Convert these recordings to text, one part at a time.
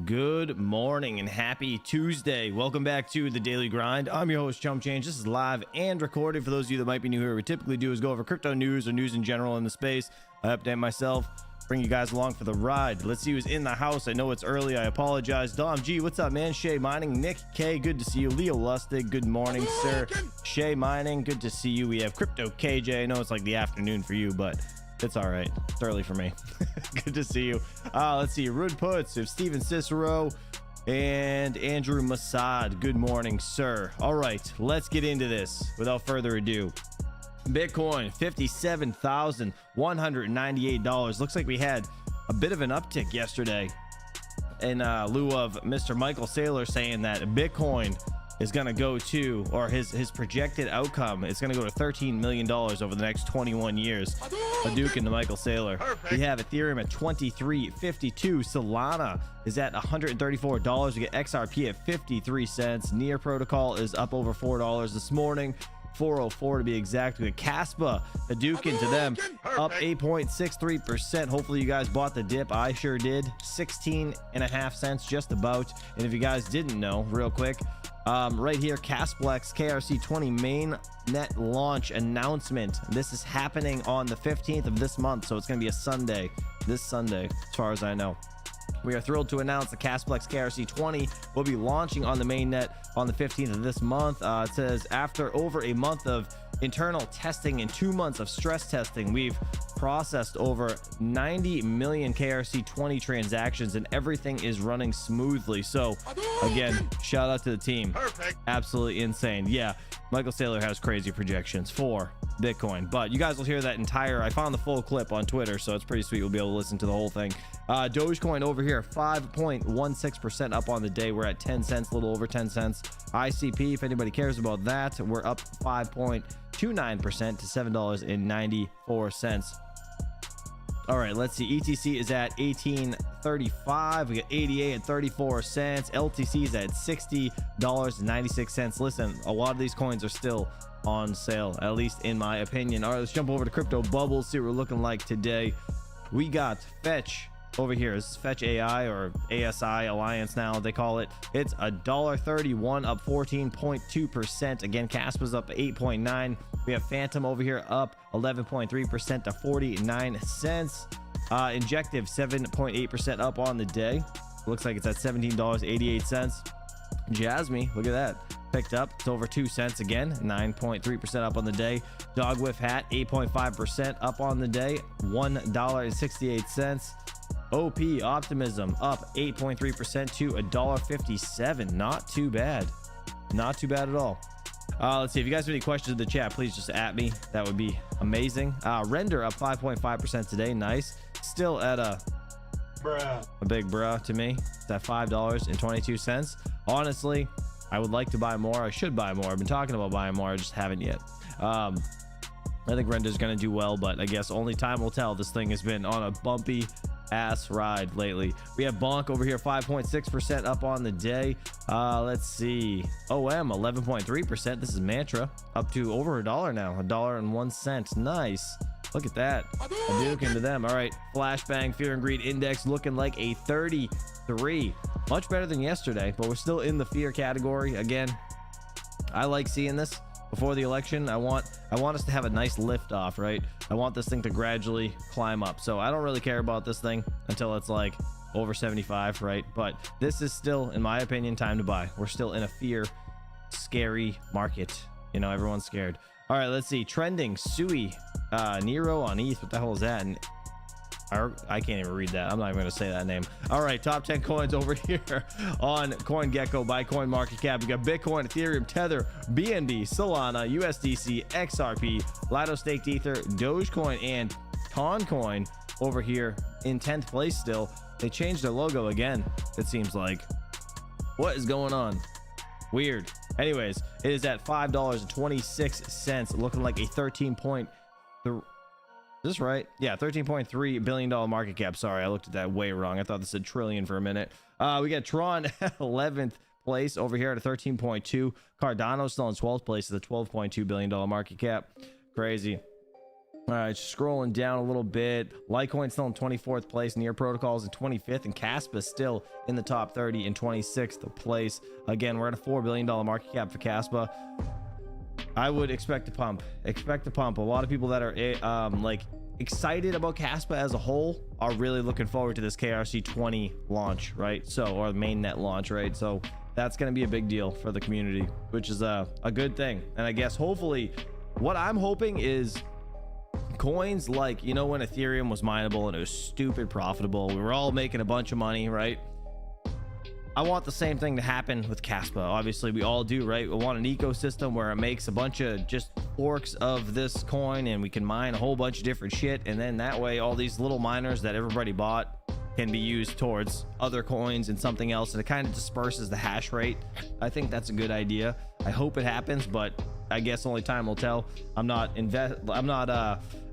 Good morning and happy Tuesday. Welcome back to the Daily Grind. I'm your host, Chump Change. This is live and recorded. For those of you that might be new here, what we typically do is go over crypto news or news in general in the space. I update myself, bring you guys along for the ride. Let's see who's in the house. I know it's early. I apologize. Dom G, what's up, man? Shay Mining, Nick K, good to see you. Leo Lustig, good morning, sir. Shay Mining, good to see you. We have Crypto KJ. I know it's like the afternoon for you, but it's all right. It's early for me. Good to see you. Let's see. Rude Puts. We have Steven Cicero and Andrew Masad. Good morning, sir. All right, let's get into this without further ado. Bitcoin, $57,198. Looks like we had a bit of an uptick yesterday in lieu of Mr. Michael Saylor saying that Bitcoin is going to go to, or his projected outcome is going to go to $13 million over the next 21 years. A Duke into Michael Saylor. We have Ethereum at $23.52. Solana is at $134. We get XRP at 53 cents. Near Protocol is up over $4 this morning. 404 to be exact. We got Caspa, a Duke into them, up 8.63%. Hopefully you guys bought the dip. I sure did. 16.5 cents just about. And if you guys didn't know, real quick, right here, Casplex KRC20 main net launch announcement. This is happening on the 15th of this month, so it's going to be a Sunday, this Sunday, as far as I know. We are thrilled to announce the Casplex KRC20 will be launching on the mainnet on the 15th of this month. It says after over a month of internal testing and 2 months of stress testing, we've processed over 90 million KRC20 transactions and everything is running smoothly. So again, shout out to the team. Perfect. Absolutely insane. Yeah, Michael Saylor has crazy projections for Bitcoin, but you guys will hear that entire, I found the full clip on Twitter, so it's pretty sweet. We'll be able to listen to the whole thing. Dogecoin over here, 5.16% up on the day. We're at 10 cents, a little over 10 cents. ICP, if anybody cares about that, we're up 5.29% to $7.94. All right, let's see. ETC is at 18.35. We got ADA at 34 cents. LTC is at $60.96. Listen, a lot of these coins are still on sale, at least in my opinion. All right, let's jump over to Crypto Bubbles, see what we're looking like today. We got Fetch over here. Is Fetch AI or ASI Alliance now they call it. It's $1.31, up 14.2%. Again, Caspa's up 8.9. We have Phantom over here up 11.3% to 49 cents. Injective 7.8% up on the day. Looks like it's at $17.88. Jasmine, look at that, picked up. It's over 2 cents again, 9.3% up on the day. Dog Whiff Hat 8.5% up on the day, $1.68. OP Optimism up 8.3% to $1.57. Not too bad, not too bad at all. Let's see, if you guys have any questions in the chat, please just at me. That would be amazing. Render up 5.5% today. Nice. Still at a big bruh to me. It's at $5.22. Honestly, I would like to buy more. I should buy more. I've been talking about buying more. I just haven't yet. I think Render's going to do well, but I guess only time will tell. This thing has been on a bumpy ass ride lately. We have Bonk over here, 5.6% up on the day. Let's see. OM 11.3%. This is Mantra, up to over $1 now, $1.01. Nice. Look at that. A Duke into them. All right, Flashbang Fear and Greed Index looking like a 33. Much better than yesterday, but we're still in the fear category. Again, I like seeing this before the election. I want us to have a nice lift off, right? I want this thing to gradually climb up. So I don't really care about this thing until it's like over 75, right? But this is still, in my opinion, time to buy. We're still in a fear, scary market. You know, everyone's scared. All right, let's see. Trending Sui Nero on ETH. What the hell is that? And I can't even read that. I'm not even going to say that name. All right, top 10 coins over here on CoinGecko by CoinMarketCap. We got Bitcoin, Ethereum, Tether, BNB, Solana, USDC, XRP, Lido Staked Ether, Dogecoin, and Toncoin over here in 10th place still. They changed their logo again, it seems like. What is going on? Weird. Anyways, it is at $5.26, looking like a 13.3. Is this right? Yeah, $13.3 billion market cap. Sorry, I looked at that way wrong. I thought this said trillion for a minute. We got Tron at 11th place over here at a 13.2. Cardano still in 12th place at a $12.2 billion market cap. Crazy. All right, scrolling down a little bit. Litecoin still in 24th place. Near Protocols in 25th, and Caspa still in the top 30 in 26th place. Again, we're at a $4 billion market cap for Caspa. I would expect to pump. Expect to pump. A lot of people that are like excited about Caspa as a whole are really looking forward to this KRC20 launch, right? So, or the mainnet launch, right? So that's going to be a big deal for the community, which is a good thing. And I guess hopefully, what I'm hoping is coins like, you know, when Ethereum was mineable and it was stupid profitable, we were all making a bunch of money, right? I want the same thing to happen with Caspa. Obviously we all do, right? We want an ecosystem where it makes a bunch of just forks of this coin and we can mine a whole bunch of different shit, and then that way all these little miners that everybody bought can be used towards other coins and something else, and it kind of disperses the hash rate. I think that's a good idea. I hope it happens, but I guess only time will tell. I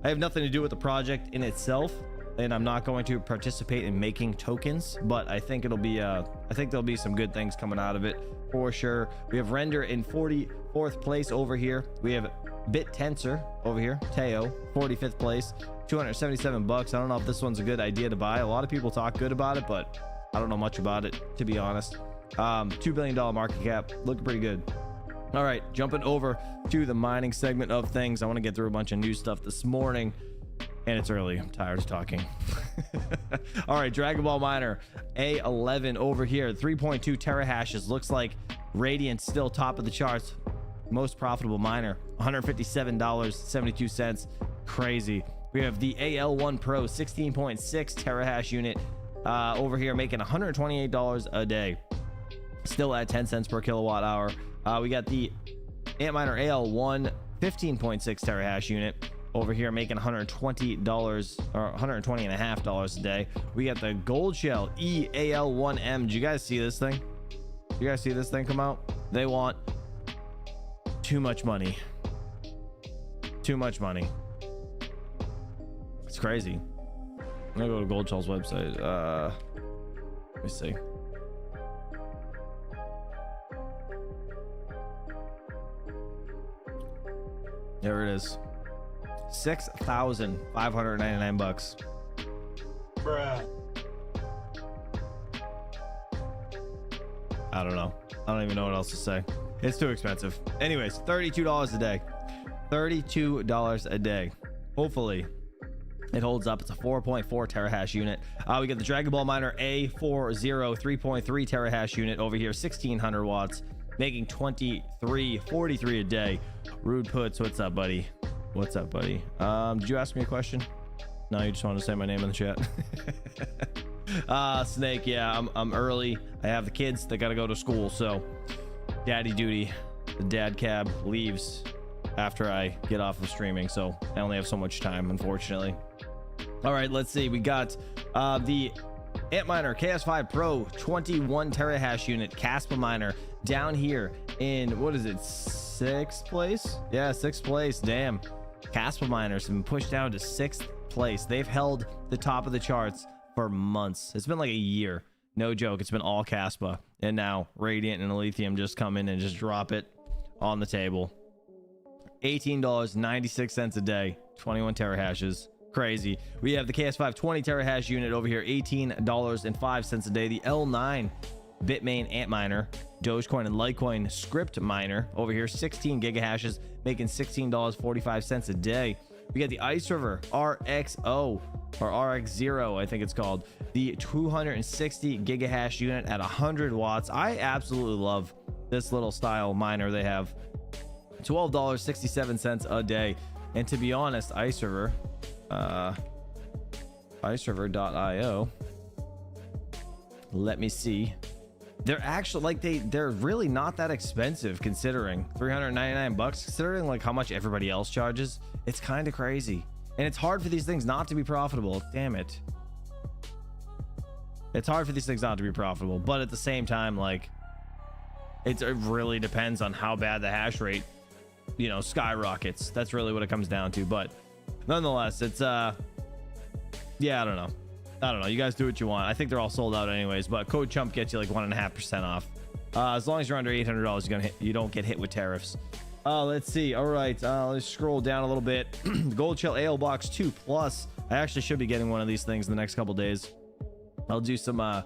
have nothing to do with the project in itself, and I'm not going to participate in making tokens, but I think it'll be I think there'll be some good things coming out of it for sure. We have Render in 44th place over here. We have BitTensor over here, Teo 45th place, 277 bucks. I don't know if this one's a good idea to buy. A lot of people talk good about it, but I don't know much about it, to be honest. $2 billion market cap, looking pretty good. All right, jumping over to the mining segment of things. I want to get through a bunch of new stuff this morning, and it's early. I'm tired of talking. All right, Dragon Ball Miner A11 over here, 3.2 terahashes. Looks like Radiant's still top of the charts. Most profitable miner, $157.72. Crazy. We have the AL1 Pro 16.6 terahash unit over here, making $128 a day. Still at 10 cents per kilowatt hour. We got the Antminer AL1 15.6 terahash unit over here, making $120 or $120.50 a day. We got the Gold Shell EAL1M. Did you guys see this thing? You guys see this thing come out? They want too much money. Too much money. It's crazy. I'm gonna go to Gold Shell's website. Let me see. There it is. 6,599 bucks. Bruh. I don't know. I don't even know what else to say. It's too expensive. Anyways, $32 a day. $32 a day. Hopefully it holds up. It's a 4.4 terahash unit. We got the Dragon Ball Miner A40 3.3 terahash unit over here, 1600 watts, making $23.43 a day. Rude Puts, what's up, buddy? What's up, buddy? Did you ask me a question? No, you just wanted to say my name in the chat. Snake, yeah, I'm early. I have the kids that gotta go to school, so daddy duty. The dad cab leaves after I get off of streaming, so I only have so much time, unfortunately. All right, let's see. We got the Antminer KS5 Pro 21 terahash unit Caspa miner down here in, what is it, 6th place? Yeah, 6th place. Damn. Caspa miners have been pushed down to 6th place. They've held the top of the charts for months. It's been like a year. No joke. It's been all Caspa. And now Radiant and Lithium just come in and just drop it on the table. $18.96 a day. 21 terahashes. Crazy. We have the KS5 20 terahash unit over here, $18.05 a day. The L9 Bitmain Antminer, Dogecoin and Litecoin script miner over here, 16 gigahashes, making $16.45 a day. We got the Ice River RXO or RX0, I think it's called, the 260 gigahash unit at 100 watts. I absolutely love this little style miner they have. $12.67 a day. And to be honest, Ice River, iceriver.io, let me see. They're actually like they're really not that expensive considering 399 bucks, considering like how much everybody else charges. It's kind of crazy, and it's hard for these things not to be profitable. Damn it, it's hard for these things not to be profitable, but at the same time, like it really depends on how bad the hash rate, you know, skyrockets. That's really what it comes down to. But nonetheless, it's yeah, I don't know. You guys do what you want. I think they're all sold out anyways, but code chump gets you like 1.5% off. As long as you're under $800, you don't get hit with tariffs. Let's see. All right, let's scroll down a little bit. Gold Shell Ale Box 2 Plus. I actually should be getting one of these things in the next couple days. I'll do some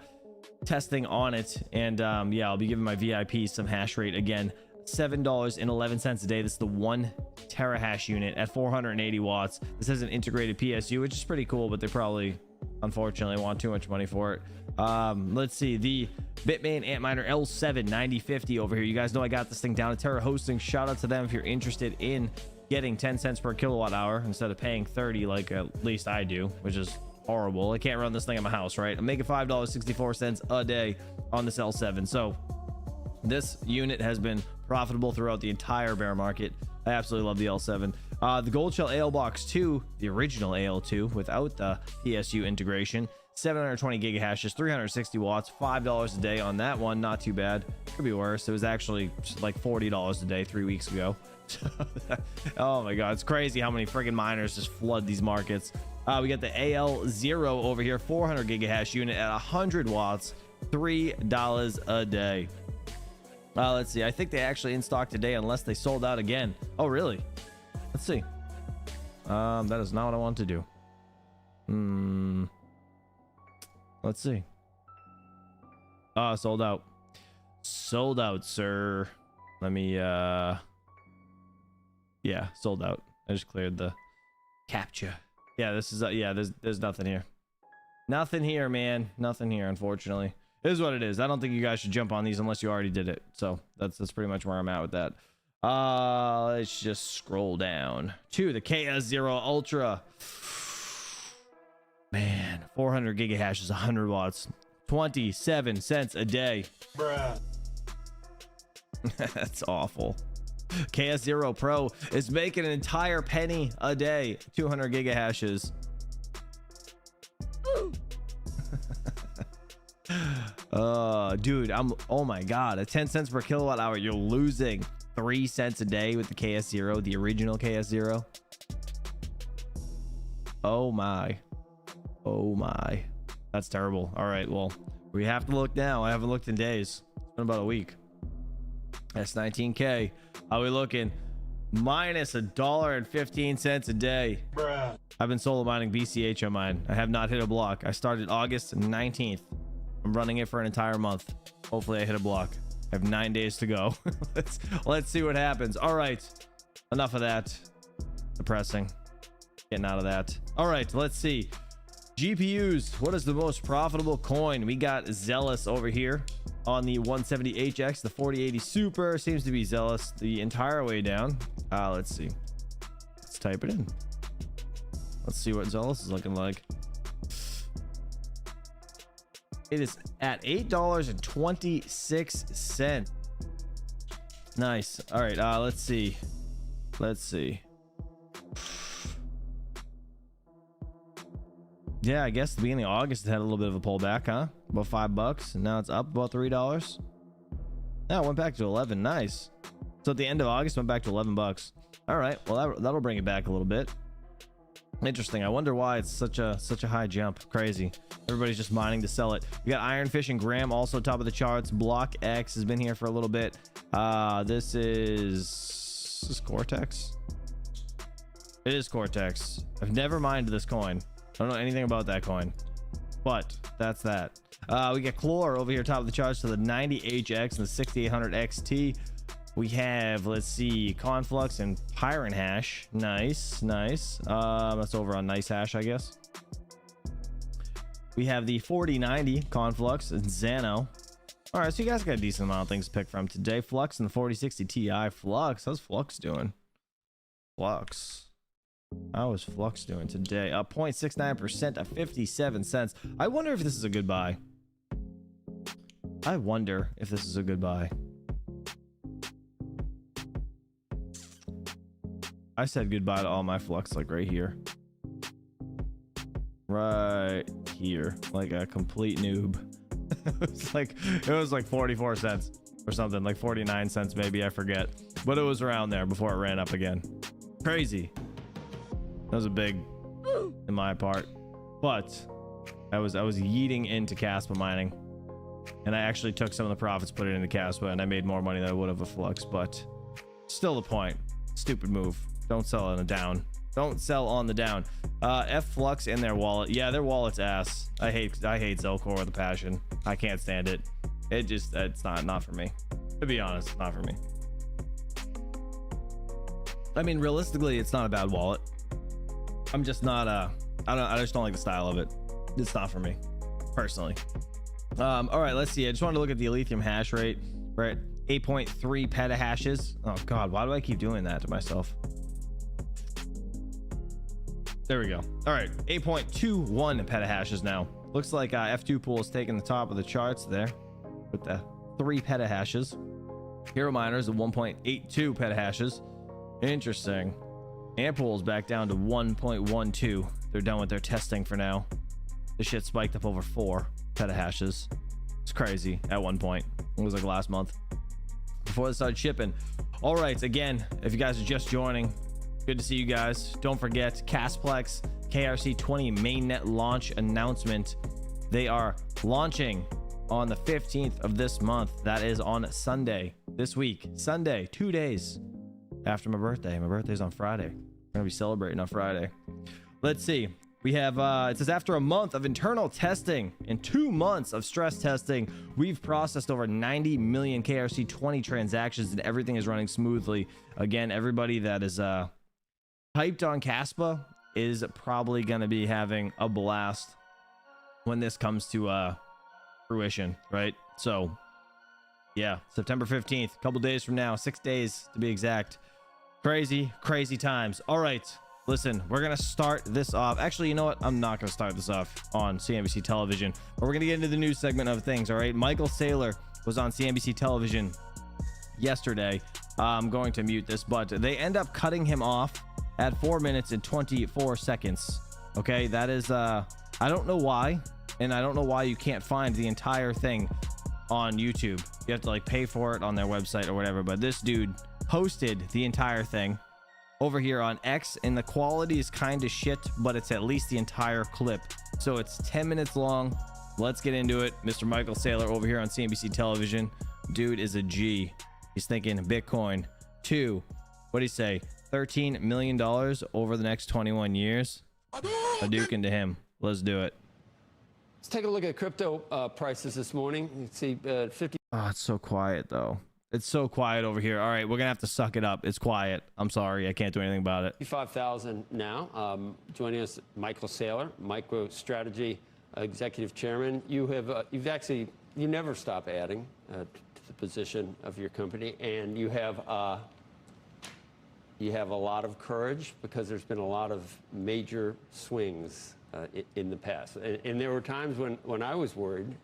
testing on it, and yeah, I'll be giving my VIP some hash rate again. $7.11 a day. This is the 1 terahash unit at 480 watts. This has an integrated PSU, which is pretty cool, but they probably unfortunately want too much money for it. Let's see, the Bitmain Antminer L7 9050 over here. You guys know I got this thing down at Terra Hosting. Shout out to them if you're interested in getting 10 cents per kilowatt hour instead of paying 30 like at least I do, which is horrible. I can't run this thing at my house, right? I'm making $5.64 a day on this L7. So this unit has been profitable throughout the entire bear market. I absolutely love the L7. The Gold Shell Ale Box 2, the original AL2 without the PSU integration, 720 gigahashes, 360 watts, $5 a day on that one. Not too bad. Could be worse. It was actually like $40 a day 3 weeks ago. Oh my god, it's crazy how many friggin' miners just flood these markets. We got the AL0 over here, 400 gigahash unit at 100 watts, $3 a day. Let's see. I think they actually in stock today, unless they sold out again. Oh, really? Let's see. That is not what I want to do. Let's see. Sold out. Sold out, sir. Let me, yeah, sold out. I just cleared the captcha. Yeah, this is, yeah, there's nothing here. Nothing here, man. Nothing here, unfortunately. It is what it is. I don't think you guys should jump on these unless you already did it. So that's pretty much where I'm at with that. Let's just scroll down to the KS0 Ultra. Man, 400 gigahashes, 100 watts, 27 cents a day. Bruh. That's awful. KS0 Pro is making an entire penny a day, 200 gigahashes. Dude, oh my god, at 10 cents per kilowatt hour, you're losing 3 cents a day with the KS0, the original KS0. Oh my that's terrible. All right, well, we have to look now. I haven't looked in days. It's been about a week. S19K, how we looking? Minus $1.15 a day. Bruh. I've been solo mining BCH on mine. I have not hit a block. I started August 19th. I'm running it for an entire month. Hopefully I hit a block. I have 9 days to go. let's see what happens. All right, enough of that. Depressing. Getting out of that. All right, let's see. GPUs. What is the most profitable coin? We got Zealous over here on the 170HX. The 4080 Super seems to be Zealous the entire way down. Let's see. Let's type it in. Let's see what Zealous is looking like. It is at $8.26. Nice. All right, let's see. Yeah, I guess the beginning of August it had a little bit of a pullback, huh? About $5, and now it's up about $3. Now it went back to 11. Nice. So at the end of August, went back to 11 bucks. All right, well that'll bring it back a little bit. Interesting. I wonder why it's such a high jump. Crazy. Everybody's just mining to sell it. We got Ironfish and Graham also top of the charts. Block X has been here for a little bit. This is Cortex. It is Cortex. I've never mined this coin. I don't know anything about that coin, but that's that. We got Chlor over here top of the charts to the 90HX and the 6800 XT. We have, let's see, Conflux and Pyron Hash. Nice. That's over on Nice Hash, I guess. We have the 4090 Conflux and Xano. All right, so you guys got a decent amount of things to pick from today. Flux and the 4060 Ti. Flux, how's Flux doing? Flux. How is Flux doing today? Up 0.69% at 57 cents. I wonder if this is a good buy. I said goodbye to all my Flux like right here. Right here. Like a complete noob. it was like 44 cents or something, like 49 cents maybe, I forget. But it was around there before it ran up again. Crazy. That was a big in my part. But I was yeeting into Caspa mining. And I actually took some of the profits, put it into Caspa, and I made more money than I would have with Flux. But Still the point. Stupid move. Don't sell on the down. Don't sell on the down. F Flux in their wallet. Yeah, their wallet's ass. I hate Zelcore with a passion. I can't stand it. It's not for me. To be honest, not for me. I mean, realistically, it's not a bad wallet. I'm just not I just don't like the style of it. It's not for me, personally. All right, let's see. I just wanted to look at the Ethereum hash rate. We're at 8.3 petahashes. Oh god, why do I keep doing that to myself? There we go. All right, 8.21 petahashes now. Looks like F2 pool is taking the top of the charts there with the 3 petahashes. Hero miners at 1.82 petahashes. Interesting. Ampool is back down to 1.12. They're done with their testing for now. This shit spiked up over 4 petahashes. It's crazy at one point. It was like last month before they started shipping. All right, again, if you guys are just joining, good to see you guys. Don't forget Casplex KRC20 mainnet launch announcement. They are launching on the 15th of this month. That is on Sunday this week. Sunday, 2 days after my birthday. My birthday's on Friday. We're gonna be celebrating on Friday. Let's see. We have it says after a month of internal testing and 2 months of stress testing, we've processed over 90 million KRC20 transactions and everything is running smoothly. Again, everybody that is hyped on Caspa is probably going to be having a blast when this comes to fruition, right? So yeah, September 15th, a couple days from now, 6 days to be exact. Crazy times. All right, listen, we're gonna start this off. Actually, you know what, I'm not gonna start this off on CNBC television, but we're gonna get into the news segment of things. All right, Michael Saylor was on CNBC television yesterday. I'm going to mute this, but they end up cutting him off at 4 minutes and 24 seconds. Okay, that is I don't know why, and I don't know why you can't find the entire thing on YouTube. You have to like pay for it on their website or whatever, but this dude posted the entire thing over here on X, and the quality is kind of shit, but it's at least the entire clip. So it's 10 minutes long. Let's get into it. Mr. Michael Saylor over here on CNBC television. Dude is a G. He's thinking Bitcoin what do you say, $13 million over the next 21 years. Hadouken to him. Let's do it. Let's take a look at crypto prices this morning. You see 50. Oh, it's so quiet though. It's so quiet over here. All right, we're gonna have to suck it up. It's quiet. I'm sorry, I can't do anything about it. 55,000 now. Joining us, Michael Saylor, MicroStrategy Executive Chairman. You never stop adding to the position of your company, and you have a lot of courage because there's been a lot of major swings in the past, and there were times when I was worried.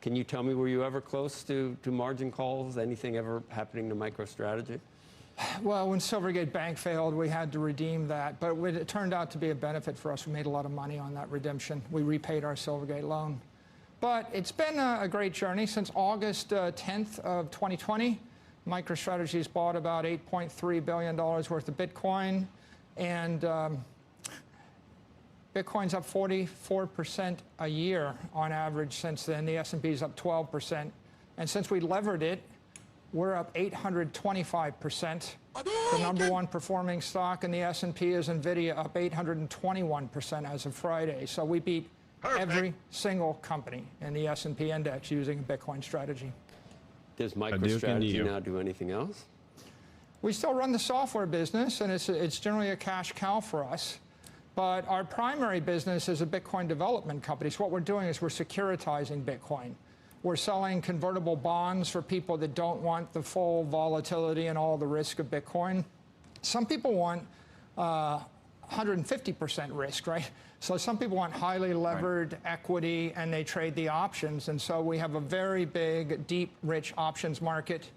Can you tell me, were you ever close to margin calls? Anything ever happening to MicroStrategy? Well, when Silvergate Bank failed, we had to redeem that, but it turned out to be a benefit for us. We made a lot of money on that redemption. We repaid our Silvergate loan. But it's been a great journey. Since August 10th of 2020, MicroStrategy's bought about $8.3 billion worth of Bitcoin, and Bitcoin's up 44% a year on average since then. The S&P's up 12%. And since we levered it, we're up 825%. The number one performing stock in the S&P is NVIDIA, up 821% as of Friday. So we beat every single company in the S&P index using a Bitcoin strategy. Does MicroStrategy now do anything else? We still run the software business, and it's generally a cash cow for us. But our primary business is a Bitcoin development company. So what we're doing is we're securitizing Bitcoin. We're selling convertible bonds for people that don't want the full volatility and all the risk of Bitcoin. Some people want 150% risk, right? So some people want highly levered equity, and they trade the options. And so we have a very big, deep, rich options market.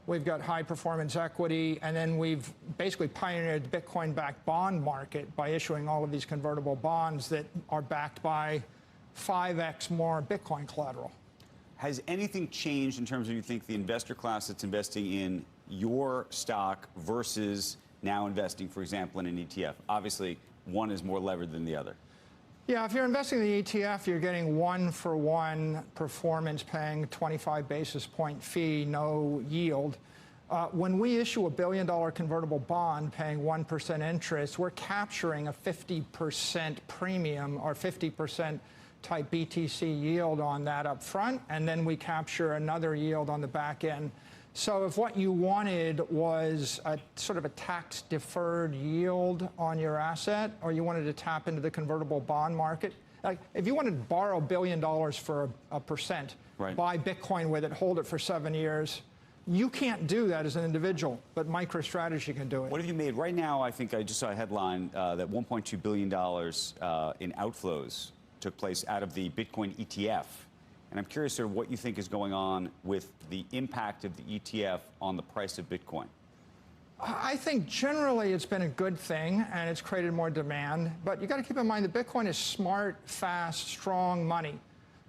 We've got high performance equity, and then we've basically pioneered the Bitcoin-backed bond market by issuing all of these convertible bonds that are backed by 5x more Bitcoin collateral. Has anything changed in terms of, you think, the investor class that's investing in your stock versus now investing, for example, in an ETF? Obviously, one is more levered than the other. Yeah, if you're investing in the ETF, you're getting 1-for-1 performance, paying 25 basis point fee, no yield. When we issue a $1 billion convertible bond paying 1% interest, we're capturing a 50% premium or 50% type BTC yield on that up front, and then we capture another yield on the back end. So if what you wanted was a sort of a tax-deferred yield on your asset, or you wanted to tap into the convertible bond market, like if you wanted to borrow $1 billion for a percent, right, buy Bitcoin with it, hold it for 7 years, you can't do that as an individual, but MicroStrategy can do it. What have you made? Right now, I think I just saw a headline that $1.2 billion in outflows took place out of the Bitcoin ETF. And I'm curious, sir, what you think is going on with the impact of the ETF on the price of Bitcoin. I think generally it's been a good thing, and it's created more demand. But you got to keep in mind that Bitcoin is smart, fast, strong money.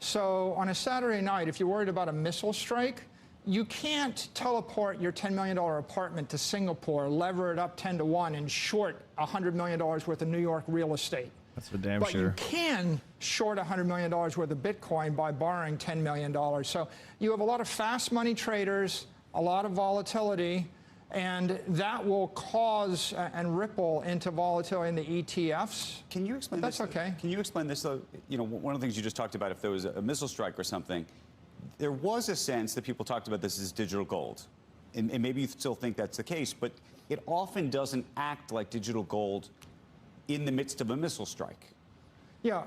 So on a Saturday night, if you're worried about a missile strike, you can't teleport your $10 million apartment to Singapore, lever it up 10 to 1, and short $100 million worth of New York real estate. That's for damn but sure. You can short $100 million worth of Bitcoin by borrowing $10 million. So you have a lot of fast money traders, a lot of volatility, and that will cause and ripple into volatility in the ETFs. Can you explain this? That's okay. Can you explain this, though? You know, one of the things you just talked about, if there was a missile strike or something, there was a sense that people talked about this as digital gold. And maybe you still think that's the case, but it often doesn't act like digital gold in the midst of a missile strike. Yeah,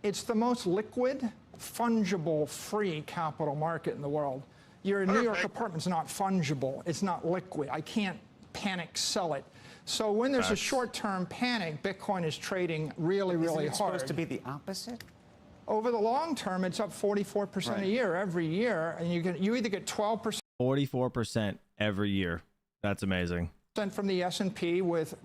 it's the most liquid, fungible, free capital market in the world. Your New York apartment's not fungible. It's not liquid. I can't panic sell it. So when there's a short-term panic, Bitcoin is trading really, really Isn't it hard. supposed to be the opposite? Over the long term, it's up 44% a year every year, and you either get 12%. 44% every year. That's amazing. From the S&P with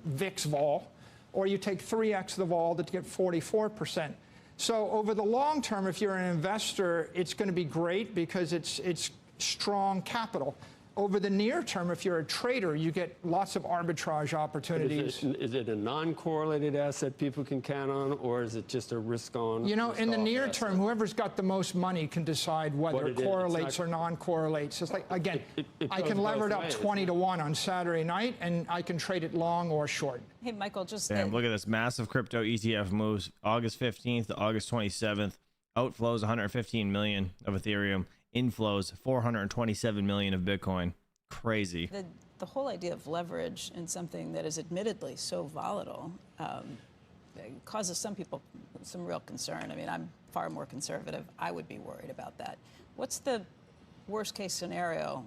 VIX vol, or you take 3x the vol to get 44%. So over the long term, if you're an investor, it's going to be great because it's strong capital. Over the near term, if you're a trader, you get lots of arbitrage opportunities. Is it a non-correlated asset people can count on, or is it just a risk-on? You know, in the near term, whoever's got the most money can decide whether it correlates or non-correlates. It's like, again, I can lever it up 20 to 1 on Saturday night, and I can trade it long or short. Hey, Michael, just... Damn, look at this massive crypto ETF moves. August 15th to August 27th. Outflows 115 million of Ethereum. Inflows 427 million of Bitcoin. Crazy. The whole idea of leverage in something that is admittedly so volatile causes some people some real concern. I mean, I'm far more conservative. I would be worried about that. What's the worst case scenario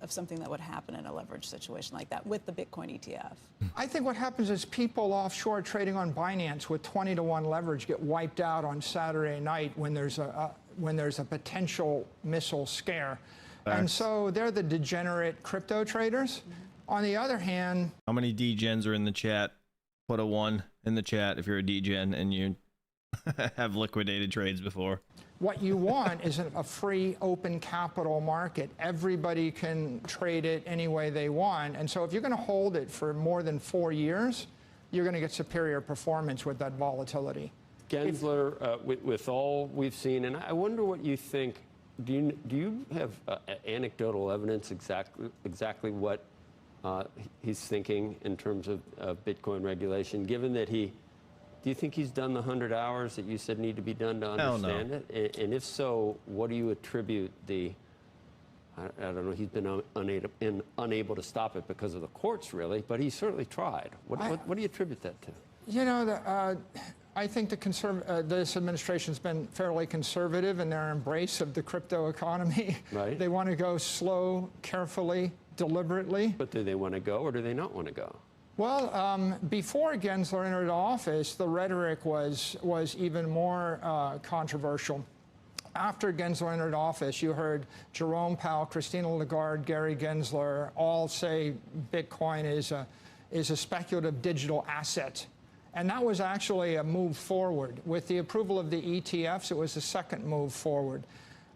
of something that would happen in a leverage situation like that with the Bitcoin ETF? I think what happens is people offshore trading on Binance with 20 to 1 leverage get wiped out on Saturday night when there's a potential missile scare. And so they're the degenerate crypto traders. On the other hand... How many degens are in the chat? Put a 1 in the chat if you're a degen and you have liquidated trades before. What you want is a free, open capital market. Everybody can trade it any way they want. And so if you're going to hold it for more than 4 years, you're going to get superior performance with that volatility. Gensler, with all we've seen, and I wonder what you think, do you have anecdotal evidence exactly what he's thinking in terms of Bitcoin regulation, given that do you think he's done the 100 hours that you said need to be done to understand it? And if so, what do you attribute I don't know, he's been unable to stop it because of the courts, really, but he certainly tried. What do you attribute that to? You know, I think this administration's been fairly conservative in their embrace of the crypto economy. Right. They want to go slow, carefully, deliberately. But do they want to go, or do they not want to go? Well, before Gensler entered office, the rhetoric was even more controversial. After Gensler entered office, you heard Jerome Powell, Christina Lagarde, Gary Gensler all say Bitcoin is a speculative digital asset. And that was actually a move forward. With the approval of the ETFs, it was a second move forward.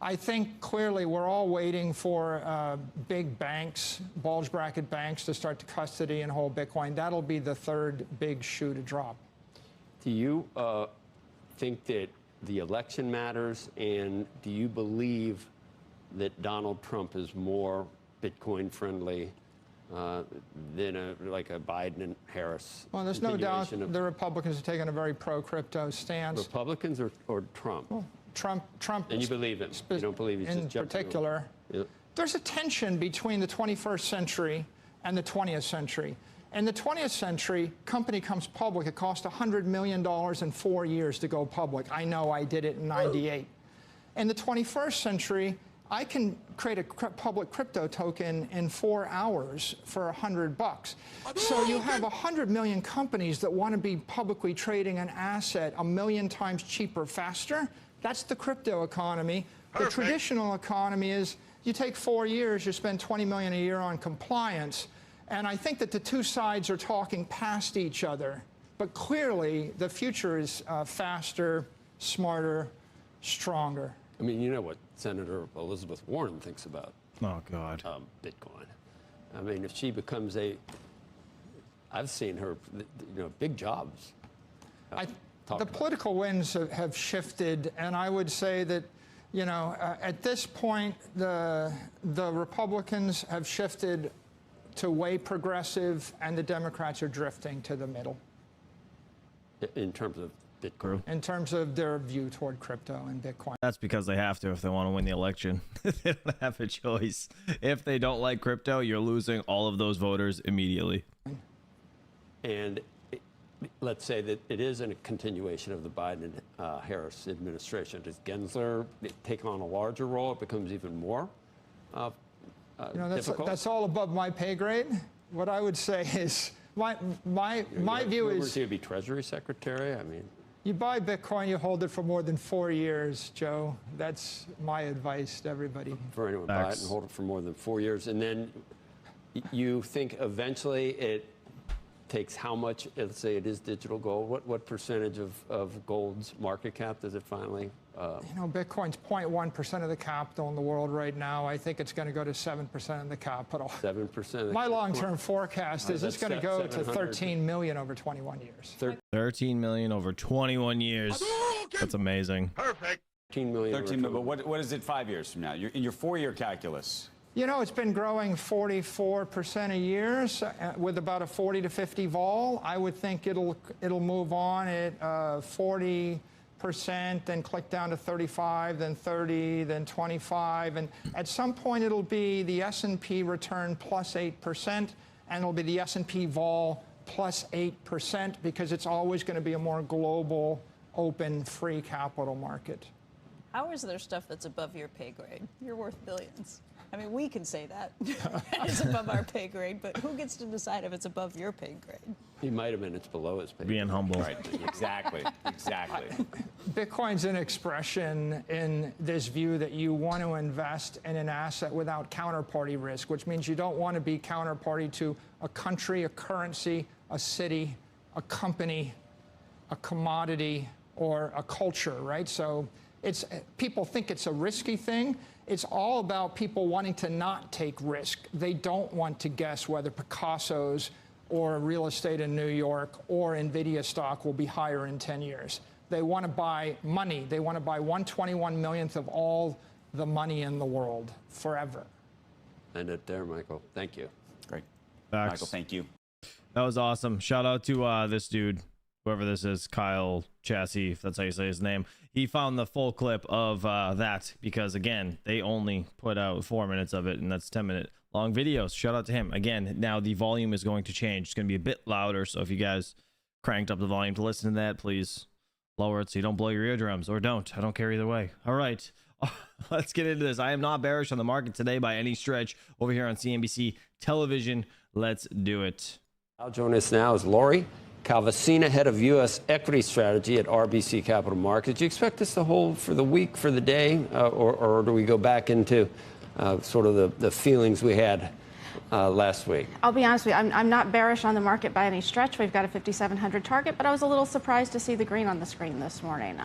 I think clearly we're all waiting for big banks, bulge bracket banks, to start to custody and hold Bitcoin. That'll be the third big shoe to drop. Do you think that the election matters, and do you believe that Donald Trump is more Bitcoin friendly than like a Biden and Harris. Well, there's no doubt continuation of the Republicans are taking a very pro-crypto stance. Republicans or Trump. Well, Trump. And you believe him? You don't believe he's in just jumping particular. Yeah. There's a tension between the 21st century and the 20th century. In the 20th century, company comes public. It cost $100 million in 4 years to go public. I know I did it in '98. In the 21st century, I can create a public crypto token in 4 hours for $100. So you have 100 million companies that want to be publicly trading an asset 1 million times cheaper, faster. That's the crypto economy. The traditional economy is you take 4 years, you spend $20 million a year on compliance. And I think that the two sides are talking past each other. But clearly, the future is faster, smarter, stronger. I mean, you know what Senator Elizabeth Warren thinks about Oh, God. Bitcoin. I mean, if she becomes I've seen her, big jobs. The political winds have shifted, and I would say that, at this point, the Republicans have shifted to way progressive, and the Democrats are drifting to the middle. In terms of Bitcoin. In terms of their view toward crypto and Bitcoin. That's because they have to if they want to win the election. They don't have a choice. If they don't like crypto, you're losing all of those voters immediately. And let's say that it is a continuation of the Biden and Harris administration. Does Gensler take on a larger role? It becomes even more difficult? That's all above my pay grade. What I would say is my view is he would be Treasury Secretary. I mean, you buy Bitcoin, you hold it for more than 4 years, Joe. That's my advice to everybody. For anyone, buy it and hold it for more than 4 years, and then you think eventually it takes how much? Let's say it is digital gold. What percentage of gold's market cap does it finally? Bitcoin's 0.1% of the capital in the world right now. I think it's going to go to 7% of the capital. 7%. My long-term forecast is it's going to go to 13 million over 21 years. 13 million over 21 years. That's amazing. Perfect. 13 million. 13 million, but what is it 5 years from now? You're in your 4-year calculus. It's been growing 44% a year with about a 40 to 50 vol. I would think it'll move on at 40%, then click down to 35, then 30, then 25, and at some point it'll be the S&P return plus 8%, and it'll be the S&P vol plus 8% because it's always going to be a more global, open, free capital market. How is there stuff that's above your pay grade? You're worth billions. I mean, we can say that. It's above our pay grade, but who gets to decide if it's above your pay grade? He might have been it's below his pay grade. Being humble. Right, exactly. Bitcoin's an expression in this view that you want to invest in an asset without counterparty risk, which means you don't want to be counterparty to a country, a currency, a city, a company, a commodity, or a culture, right? So people think it's a risky thing. It's all about people wanting to not take risk. They don't want to guess whether Picasso's or real estate in New York or NVIDIA stock will be higher in 10 years. They want to buy money. They want to buy 1/21 millionth of all the money in the world forever. End it there, Michael. Thank you. Great. Facts. Michael, thank you. That was awesome. Shout out to this dude, whoever this is, Kyle Chassis, if that's how you say his name. He found the full clip of that because, again, they only put out 4 minutes of it, and that's 10-minute long videos. Shout out to him. Again, now the volume is going to change. It's going to be a bit louder, so if you guys cranked up the volume to listen to that, please lower it so you don't blow your eardrums, or don't. I don't care either way. All right, let's get into this. I am not bearish on the market today by any stretch over here on CNBC television. Let's do it. I'll join us now is Lori Calvasina, head of U.S. equity strategy at RBC Capital Markets. Do you expect this to hold for the week, for the day, or do we go back into sort of the feelings we had last week? I'll be honest with you, I'm not bearish on the market by any stretch. We've got a 5,700 target, but I was a little surprised to see the green on the screen this morning.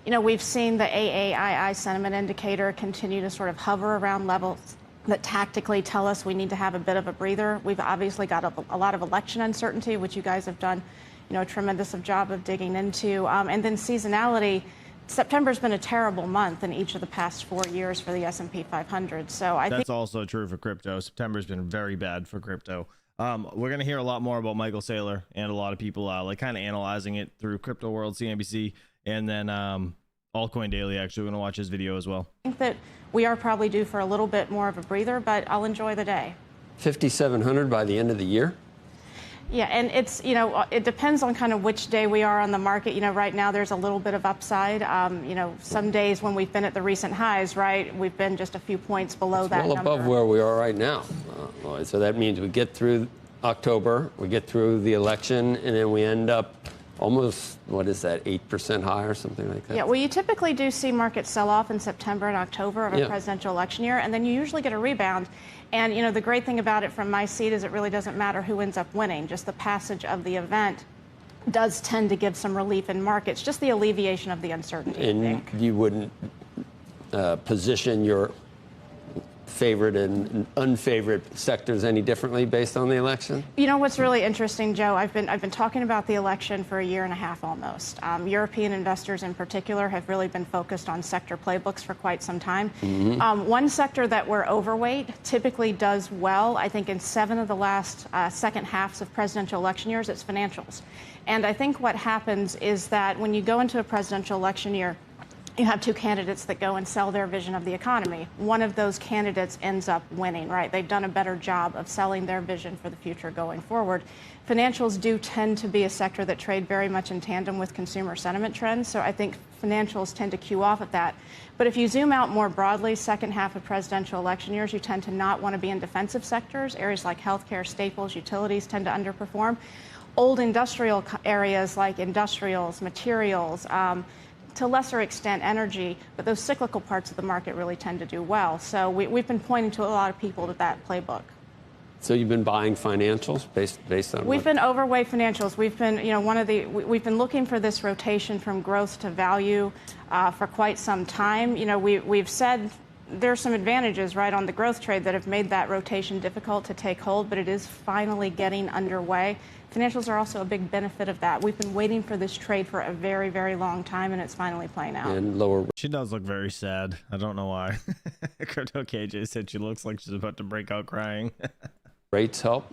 We've seen the AAII sentiment indicator continue to sort of hover around levels that tactically tell us we need to have a bit of a breather. We've obviously got a lot of election uncertainty, which you guys have done, a tremendous job of digging into. And then seasonality, September's been a terrible month in each of the past 4 years for the S&P 500. So I think That's also true for crypto. September's been very bad for crypto. We're going to hear a lot more about Michael Saylor and a lot of people like kind of analyzing it through Crypto World, CNBC, and then Altcoin Daily. Actually, we're going to watch his video as well. I think that we are probably due for a little bit more of a breather, but I'll enjoy the day. 5,700 by the end of the year? Yeah, and it's, you know, it depends on kind of which day we are on the market. You know, right now there's a little bit of upside. You know, some days when we've been at the recent highs, right, we've been just a few points below that well number. Above where we are right now. So that means we get through October, we get through the election, and then we end up almost, what is that, 8% high or something like that? Yeah, well, you typically do see markets sell off in September and October of a presidential election year, and then you usually get a rebound. And, you know, the great thing about it from my seat is it really doesn't matter who ends up winning. Just the passage of the event does tend to give some relief in markets, just the alleviation of the uncertainty. And you wouldn't position your favorite and unfavored sectors any differently based on the election? You know what's really interesting, Joe? I've been talking about the election for a year and a half almost. European investors in particular have really been focused on sector playbooks for quite some time. One sector that we're overweight typically does well, I think in 7 of the last second halves of presidential election years, it's financials. And I think what happens is that when you go into a presidential election year, you have 2 candidates that go and sell their vision of the economy. One of those candidates ends up winning, right? They've done a better job of selling their vision for the future going forward. Financials do tend to be a sector that trade very much in tandem with consumer sentiment trends, so I think financials tend to cue off of that. But if you zoom out more broadly, second half of presidential election years, you tend to not want to be in defensive sectors. Areas like healthcare, staples, utilities tend to underperform. Old industrial areas like industrials, materials, to lesser extent energy, but those cyclical parts of the market really tend to do well. So we've been pointing to a lot of people to that playbook. So you've been buying financials based on We've been overweight financials. We've been, you know, we've been looking for this rotation from growth to value for quite some time. You know, we've said there's some advantages, right, on the growth trade that have made that rotation difficult to take hold, but it is finally getting underway. Financials are also a big benefit of that. We've been waiting for this trade for a very, very long time, and it's finally playing out. And lower. She does look very sad. I don't know why. Crypto KJ said she looks like she's about to break out crying. Rates help?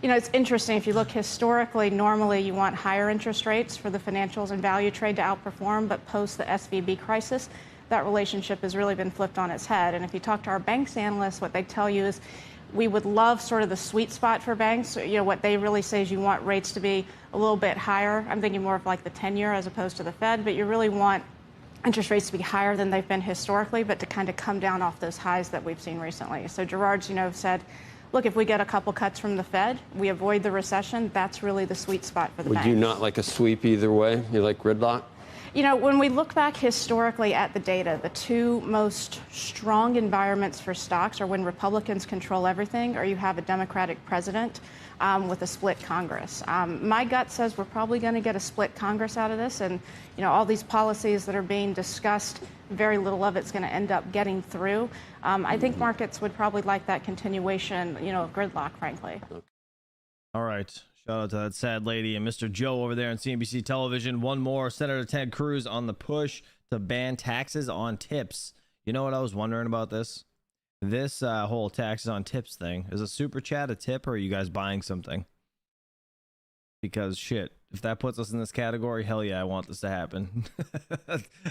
You know, it's interesting. If you look historically, normally you want higher interest rates for the financials and value trade to outperform, but post the SVB crisis, that relationship has really been flipped on its head. And if you talk to our banks analysts, what they tell you is we would love sort of the sweet spot for banks. You know, what they really say is you want rates to be a little bit higher. I'm thinking more of like the 10-year as opposed to the Fed, but you really want interest rates to be higher than they've been historically, but to kind of come down off those highs that we've seen recently. So Gerard's, you know, said, look, if we get a couple cuts from the Fed, we avoid the recession, that's really the sweet spot for the banks. Would you not like a sweep either way? You like gridlock? You know, when we look back historically at the data, the 2 most strong environments for stocks are when Republicans control everything or you have a Democratic president with a split Congress. My gut says we're probably going to get a split Congress out of this, and, you know, all these policies that are being discussed, very little of it's going to end up getting through. I think markets would probably like that continuation, you know, of gridlock, frankly. All right. Shout out to that sad lady and Mr. Joe over there on CNBC television. One more. Senator Ted Cruz on the push to ban taxes on tips. You know what I was wondering about this? This whole taxes on tips thing. Is a super chat a tip, or are you guys buying something? Because shit, if that puts us in this category, hell yeah, I want this to happen.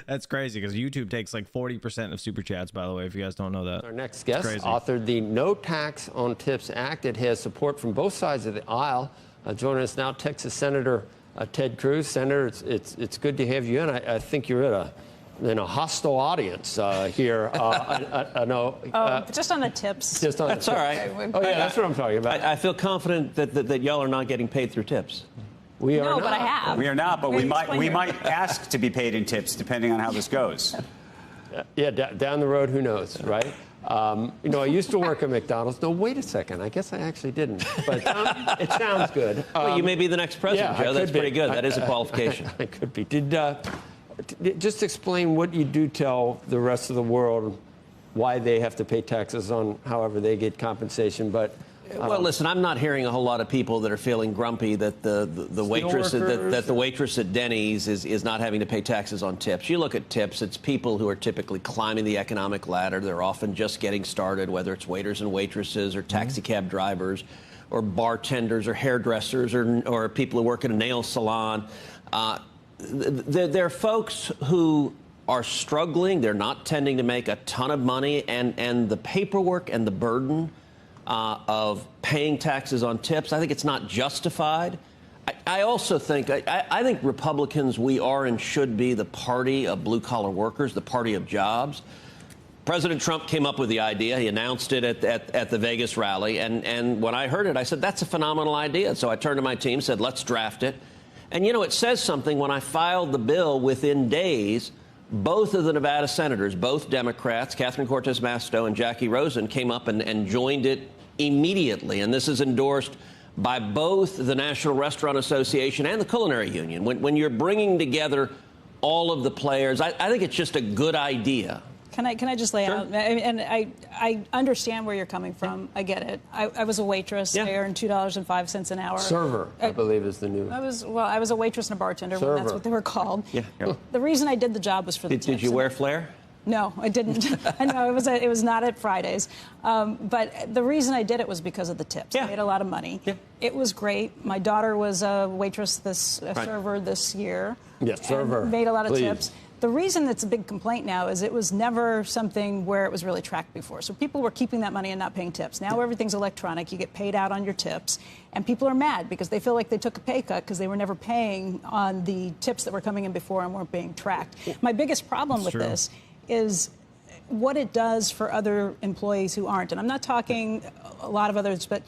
That's crazy because YouTube takes like 40% of super chats, by the way, if you guys don't know that. Our next guest authored the No Tax on Tips Act. It has support from both sides of the aisle. Joining us now, Texas Senator Ted Cruz. Senator, it's good to have you in. I think you're in a hostile audience here. I know. Just on the tips. Just on that's the all tips. right. Oh, yeah, that's what I'm talking about. I feel confident that y'all are not getting paid through tips. We are No, not. but I have. We are not, but we might ask to be paid in tips depending on how this goes. Yeah, down the road, who knows, right? You know, I used to work at McDonald's. No, wait a second. I guess I actually didn't. But it sounds good. Well, you may be the next president, yeah, Joe. That's pretty good. That is a qualification. I could be. Just explain what you do tell the rest of the world why they have to pay taxes on however they get compensation, but Well, listen, I'm not hearing a whole lot of people that are feeling grumpy that the waitress at Denny's is not having to pay taxes on tips. You look at tips, it's people who are typically climbing the economic ladder. They're often just getting started, whether it's waiters and waitresses or taxi cab drivers or bartenders or hairdressers or people who work at a nail salon. They're folks who are struggling. They're not tending to make a ton of money, and the paperwork and the burden of paying taxes on tips, I think it's not justified. I also think, I think Republicans, we are and should be the party of blue-collar workers, the party of jobs. President Trump came up with the idea. He announced it at the Vegas rally. And when I heard it, I said, that's a phenomenal idea. So I turned to my team, said, let's draft it. And, you know, it says something. When I filed the bill within days, both of the Nevada senators, both Democrats, Catherine Cortez Masto and Jackie Rosen, came up and joined it immediately. And this is endorsed by both the National Restaurant Association and the Culinary Union. When you're bringing together all of the players, I think it's just a good idea. Can I just lay out? And I understand where you're coming from. I get it. I was a waitress. I earned $2.05 an hour. Server, I believe, is the new. I was a waitress and a bartender. When that's what they were called. Yeah. The reason I did the job was for the tips. Did you wear flair? No, I didn't. I know it was not at Fridays, but the reason I did it was because of the tips. I made a lot of money. It was great. My daughter was a waitress, server this year. Yes, server. Made a lot of tips. The reason that's a big complaint now is it was never something where it was really tracked before. So people were keeping that money and not paying tips. Now everything's electronic. You get paid out on your tips. And people are mad because they feel like they took a pay cut because they were never paying on the tips that were coming in before and weren't being tracked. My biggest problem with this is what it does for other employees who aren't. And I'm not talking a lot of others, but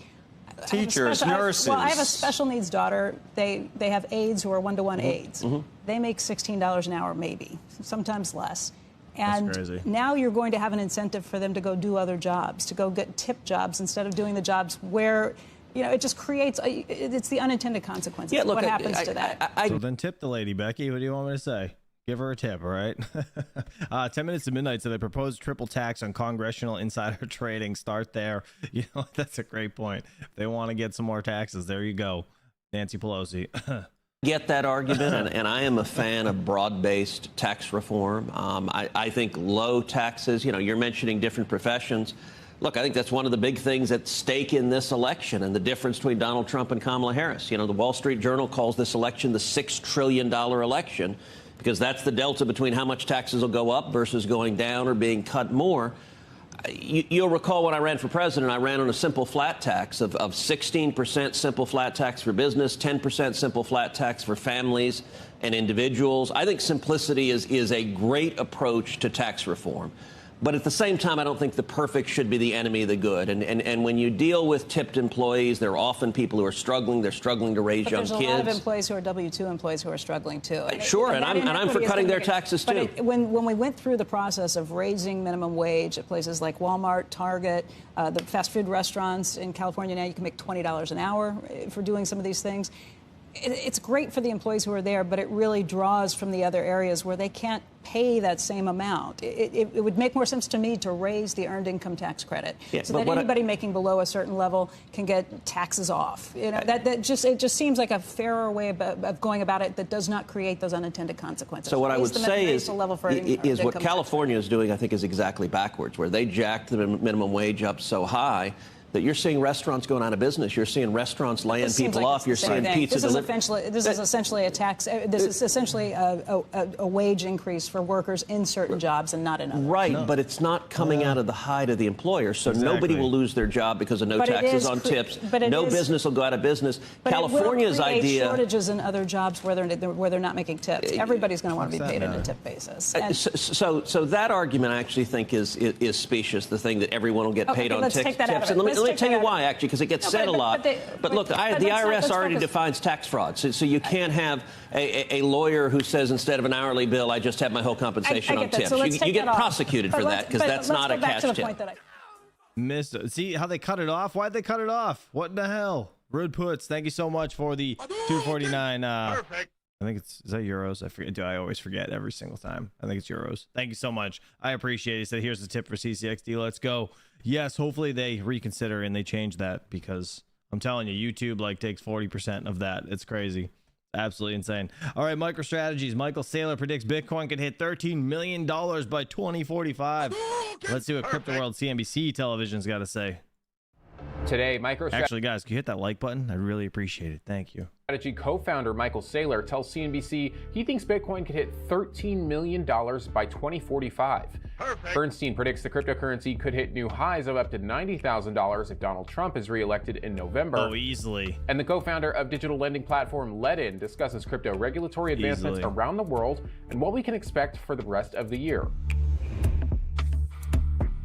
teachers, nurses. I have a special needs daughter. They have aides who are one-to-one aides. They make $16 an hour, maybe, sometimes less. And now you're going to have an incentive for them to go do other jobs, to go get tip jobs instead of doing the jobs where, you know, it just creates, it's the unintended consequences. Yeah, look, what happens to that? So then tip the lady, Becky. What do you want me to say? Give her a tip, all right? 10 minutes to midnight, so they proposed triple tax on congressional insider trading. Start there. You know, that's a great point. If they want to get some more taxes, there you go. Nancy Pelosi. Get that argument, and I am a fan of broad-based tax reform. I think low taxes, you know, you're mentioning different professions. Look, I think that's one of the big things at stake in this election and the difference between Donald Trump and Kamala Harris. You know, the Wall Street Journal calls this election the $6 trillion election because that's the delta between how much taxes will go up versus going down or being cut more. You'll recall when I ran for president, I ran on a simple flat tax of 16% simple flat tax for business, 10% simple flat tax for families and individuals. I think simplicity is a great approach to tax reform. But at the same time, I don't think the perfect should be the enemy of the good. And when you deal with tipped employees, there are often people who are struggling. They're struggling to raise young kids. There's a lot of employees who are W-2 employees who are struggling, too. Sure, and I'm for cutting their taxes, too. But when we went through the process of raising minimum wage at places like Walmart, Target, the fast food restaurants in California now, you can make $20 an hour for doing some of these things. It's great for the employees who are there, but it really draws from the other areas where they can't pay that same amount. It would make more sense to me to raise the earned income tax credit so that anybody making below a certain level can get taxes off. You know, it just seems like a fairer way of going about it that does not create those unintended consequences. So what I would say is what California is doing, I think, is exactly backwards, where they jacked the minimum wage up so high that you're seeing restaurants going out of business. You're seeing restaurants laying people off. You're seeing pizza delivery. This is essentially a tax. This is essentially a wage increase for workers in certain jobs and not in others. Right, but it's not coming out of the hide of the employer, so nobody will lose their job because of no taxes on tips. No business will go out of business. California's idea shortages in other jobs where they're not making tips. Everybody's going to want to be paid on a tip basis. So that argument I actually think is specious. The thing that everyone will get paid on tips. Let me tell you why, actually, because it gets said a lot. But look, the IRS already defines tax fraud. So you can't have a lawyer who says instead of an hourly bill, I just have my whole compensation on tips. You get prosecuted for that because that's not a cash tip. See how they cut it off? Why'd they cut it off? What in the hell? Rude Puts, thank you so much for the 249. I think is that euros? I forget. I always forget every single time. I think it's euros. Thank you so much. I appreciate it. He said, here's the tip for CCXD. Let's go. Yes, hopefully they reconsider and they change that, because I'm telling you, YouTube like takes 40% of that. It's crazy. Absolutely insane. All right, MicroStrategies. Michael Saylor predicts Bitcoin could hit $13 million by 2045. Let's see what Crypto World CNBC television's got to say. Today, MicroStrategy Actually, guys, can you hit that like button? I'd really appreciate it. Thank you. co-founder Michael Saylor tells CNBC he thinks Bitcoin could hit $13 million by 2045. Perfect. Bernstein predicts the cryptocurrency could hit new highs of up to $90,000 if Donald Trump is reelected in November. Oh, easily. And the co-founder of digital lending platform Ledin discusses crypto regulatory advancements around the world and what we can expect for the rest of the year.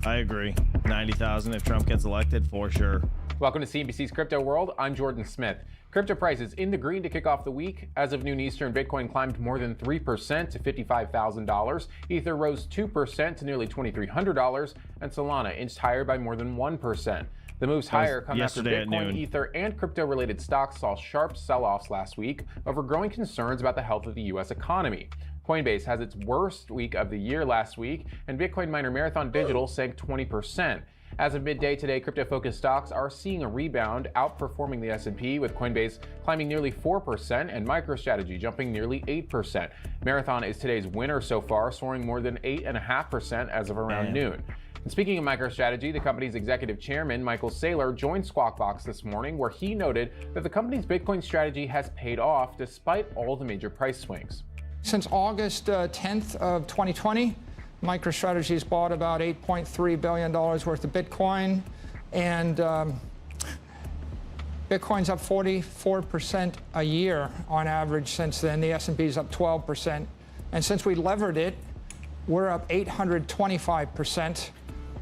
I agree. 90,000 if Trump gets elected, for sure. Welcome to CNBC's Crypto World. I'm Jordan Smith. Crypto prices in the green to kick off the week. As of noon Eastern, Bitcoin climbed more than 3% to $55,000. Ether rose 2% to nearly $2,300, and Solana inched higher by more than 1%. The moves higher come after Bitcoin, Ether, and crypto-related stocks saw sharp sell-offs last week over growing concerns about the health of the U.S. economy. Coinbase has its worst week of the year last week, and Bitcoin miner Marathon Digital sank 20%. As of midday today, crypto-focused stocks are seeing a rebound, outperforming the S&P, with Coinbase climbing nearly 4% and MicroStrategy jumping nearly 8%. Marathon is today's winner so far, soaring more than 8.5% as of around noon. And speaking of MicroStrategy, the company's executive chairman, Michael Saylor, joined Squawk Box this morning, where he noted that the company's Bitcoin strategy has paid off despite all the major price swings. Since August 10th of 2020, MicroStrategy's bought about $8.3 billion worth of Bitcoin, and Bitcoin's up 44% a year on average since then. The S&P's up 12%. And since we levered it, we're up 825%.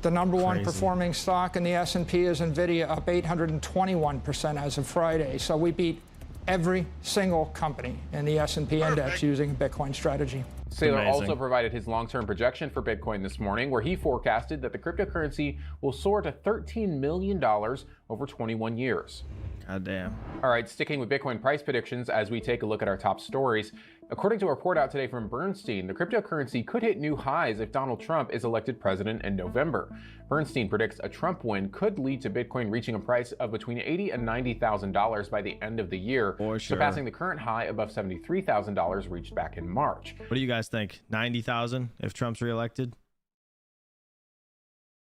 The number one performing stock in the S&P is NVIDIA, up 821% as of Friday. So we beat every single company in the S&P index using a Bitcoin strategy. Saylor also provided his long-term projection for Bitcoin this morning, where he forecasted that the cryptocurrency will soar to $13 million over 21 years. God damn. All right, sticking with Bitcoin price predictions as we take a look at our top stories. According to a report out today from Bernstein, the cryptocurrency could hit new highs if Donald Trump is elected president in November. Bernstein predicts a Trump win could lead to Bitcoin reaching a price of between $80,000 and $90,000 by the end of the year, surpassing the current high above $73,000 reached back in March. What do you guys think? 90,000 if Trump's reelected?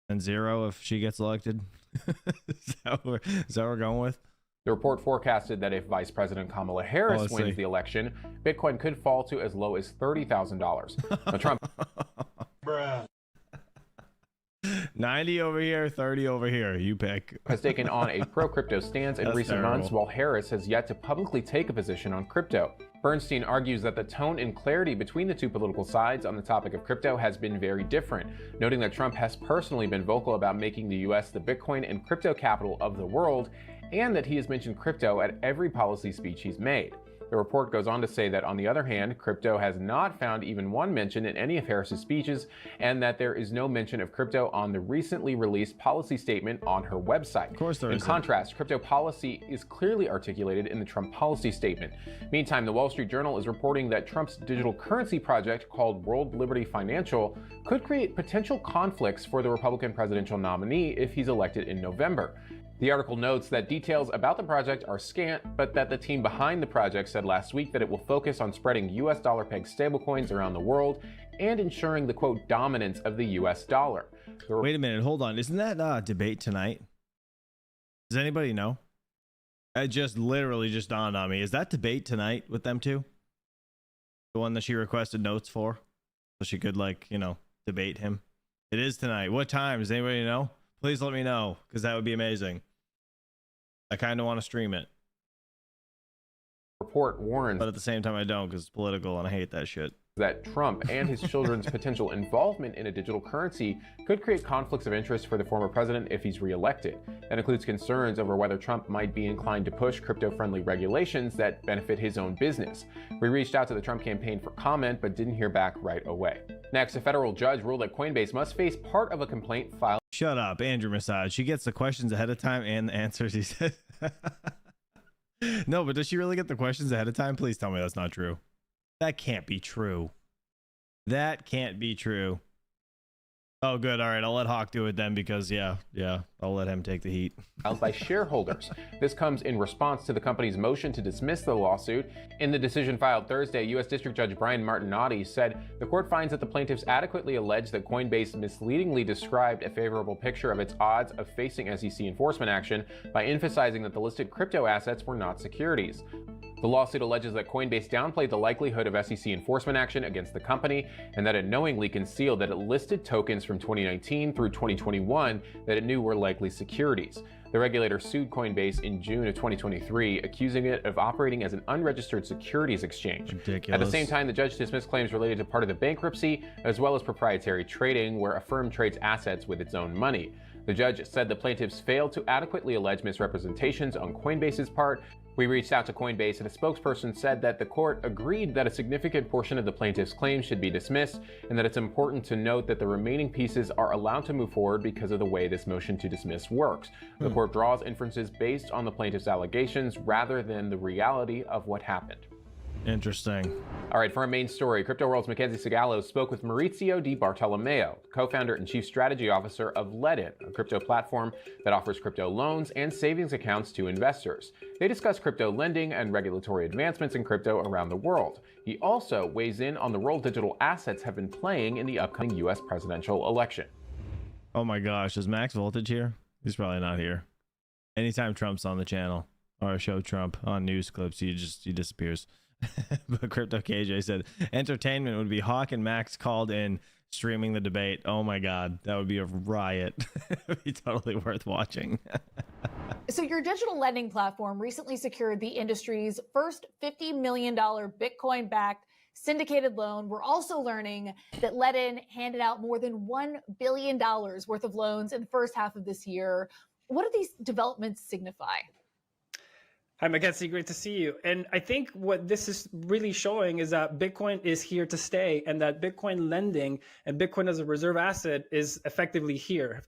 And 0 if she gets elected? Is that what we're going with? The report forecasted that if Vice President Kamala Harris wins the election, Bitcoin could fall to as low as $30,000. Now, Trump 90 over here, 30 over here. You pick. Has taken on a pro-crypto stance in recent months, while Harris has yet to publicly take a position on crypto. Bernstein argues that the tone and clarity between the two political sides on the topic of crypto has been very different, noting that Trump has personally been vocal about making the U.S. the Bitcoin and crypto capital of the world, and that he has mentioned crypto at every policy speech he's made. The report goes on to say that, on the other hand, crypto has not found even one mention in any of Harris's speeches, and that there is no mention of crypto on the recently released policy statement on her website. Of course there is. In contrast, crypto policy is clearly articulated in the Trump policy statement. Meantime, the Wall Street Journal is reporting that Trump's digital currency project, called World Liberty Financial, could create potential conflicts for the Republican presidential nominee if he's elected in November. The article notes that details about the project are scant, but that the team behind the project said last week that it will focus on spreading US dollar-pegged stablecoins around the world and ensuring the, quote, dominance of the US dollar. Wait a minute, hold on. Isn't that debate tonight? Does anybody know? It just literally just dawned on me. Is that debate tonight with them two? The one that she requested notes for? So she could, like, you know, debate him. It is tonight. What time? Does anybody know? Please let me know, because that would be amazing. I kind of want to stream it. Report warns, but at the same time I don't, because it's political and I hate that shit. That Trump and his children's potential involvement in a digital currency could create conflicts of interest for the former president if he's reelected. That includes concerns over whether Trump might be inclined to push crypto-friendly regulations that benefit his own business. We reached out to the Trump campaign for comment, but didn't hear back right away. Next, a federal judge ruled that Coinbase must face part of a complaint filed. Shut up, Andrew Massage. She gets the questions ahead of time and the answers, he said. No, but does she really get the questions ahead of time? Please tell me that's not true. That can't be true. That can't be true. Oh, good. All right. I'll let Hawk do it then because, yeah, I'll let him take the heat. Filed by shareholders. This comes in response to the company's motion to dismiss the lawsuit. In the decision filed Thursday, U.S. District Judge Brian Martinotti said the court finds that the plaintiffs adequately alleged that Coinbase misleadingly described a favorable picture of its odds of facing SEC enforcement action by emphasizing that the listed crypto assets were not securities. The lawsuit alleges that Coinbase downplayed the likelihood of SEC enforcement action against the company and that it knowingly concealed that it listed tokens from 2019 through 2021 that it knew were likely securities. The regulator sued Coinbase in June of 2023, accusing it of operating as an unregistered securities exchange. Ridiculous. At the same time, the judge dismissed claims related to part of the bankruptcy, as well as proprietary trading, where a firm trades assets with its own money. The judge said the plaintiffs failed to adequately allege misrepresentations on Coinbase's part. We reached out to Coinbase, and a spokesperson said that the court agreed that a significant portion of the plaintiffs' claims should be dismissed, and that it's important to note that the remaining pieces are allowed to move forward because of the way this motion to dismiss works. The court draws inferences based on the plaintiffs' allegations rather than the reality of what happened. Interesting. All right, for our main story, Crypto World's Mackenzie Segallo spoke with Maurizio Di Bartolomeo, co-founder and chief strategy officer of Ledin, a crypto platform that offers crypto loans and savings accounts to investors. They discuss crypto lending and regulatory advancements in crypto around the world. He also weighs in on the role digital assets have been playing in the upcoming U.S. presidential election. Oh my gosh, is Max Voltage here? He's probably not here. Anytime Trump's on the channel or I show Trump on news clips, he disappears. But Crypto KJ said entertainment would be Hawk and Max called in streaming the debate. Oh my god, that would be a riot. It would be totally worth watching. So your digital lending platform recently secured the industry's first $50 million Bitcoin-backed syndicated loan. We're also learning that Ledin handed out more than $1 billion worth of loans in the first half of this year. What do these developments signify? Hi, Mackenzie. Great to see you. And I think what this is really showing is that Bitcoin is here to stay and that Bitcoin lending and Bitcoin as a reserve asset is effectively here.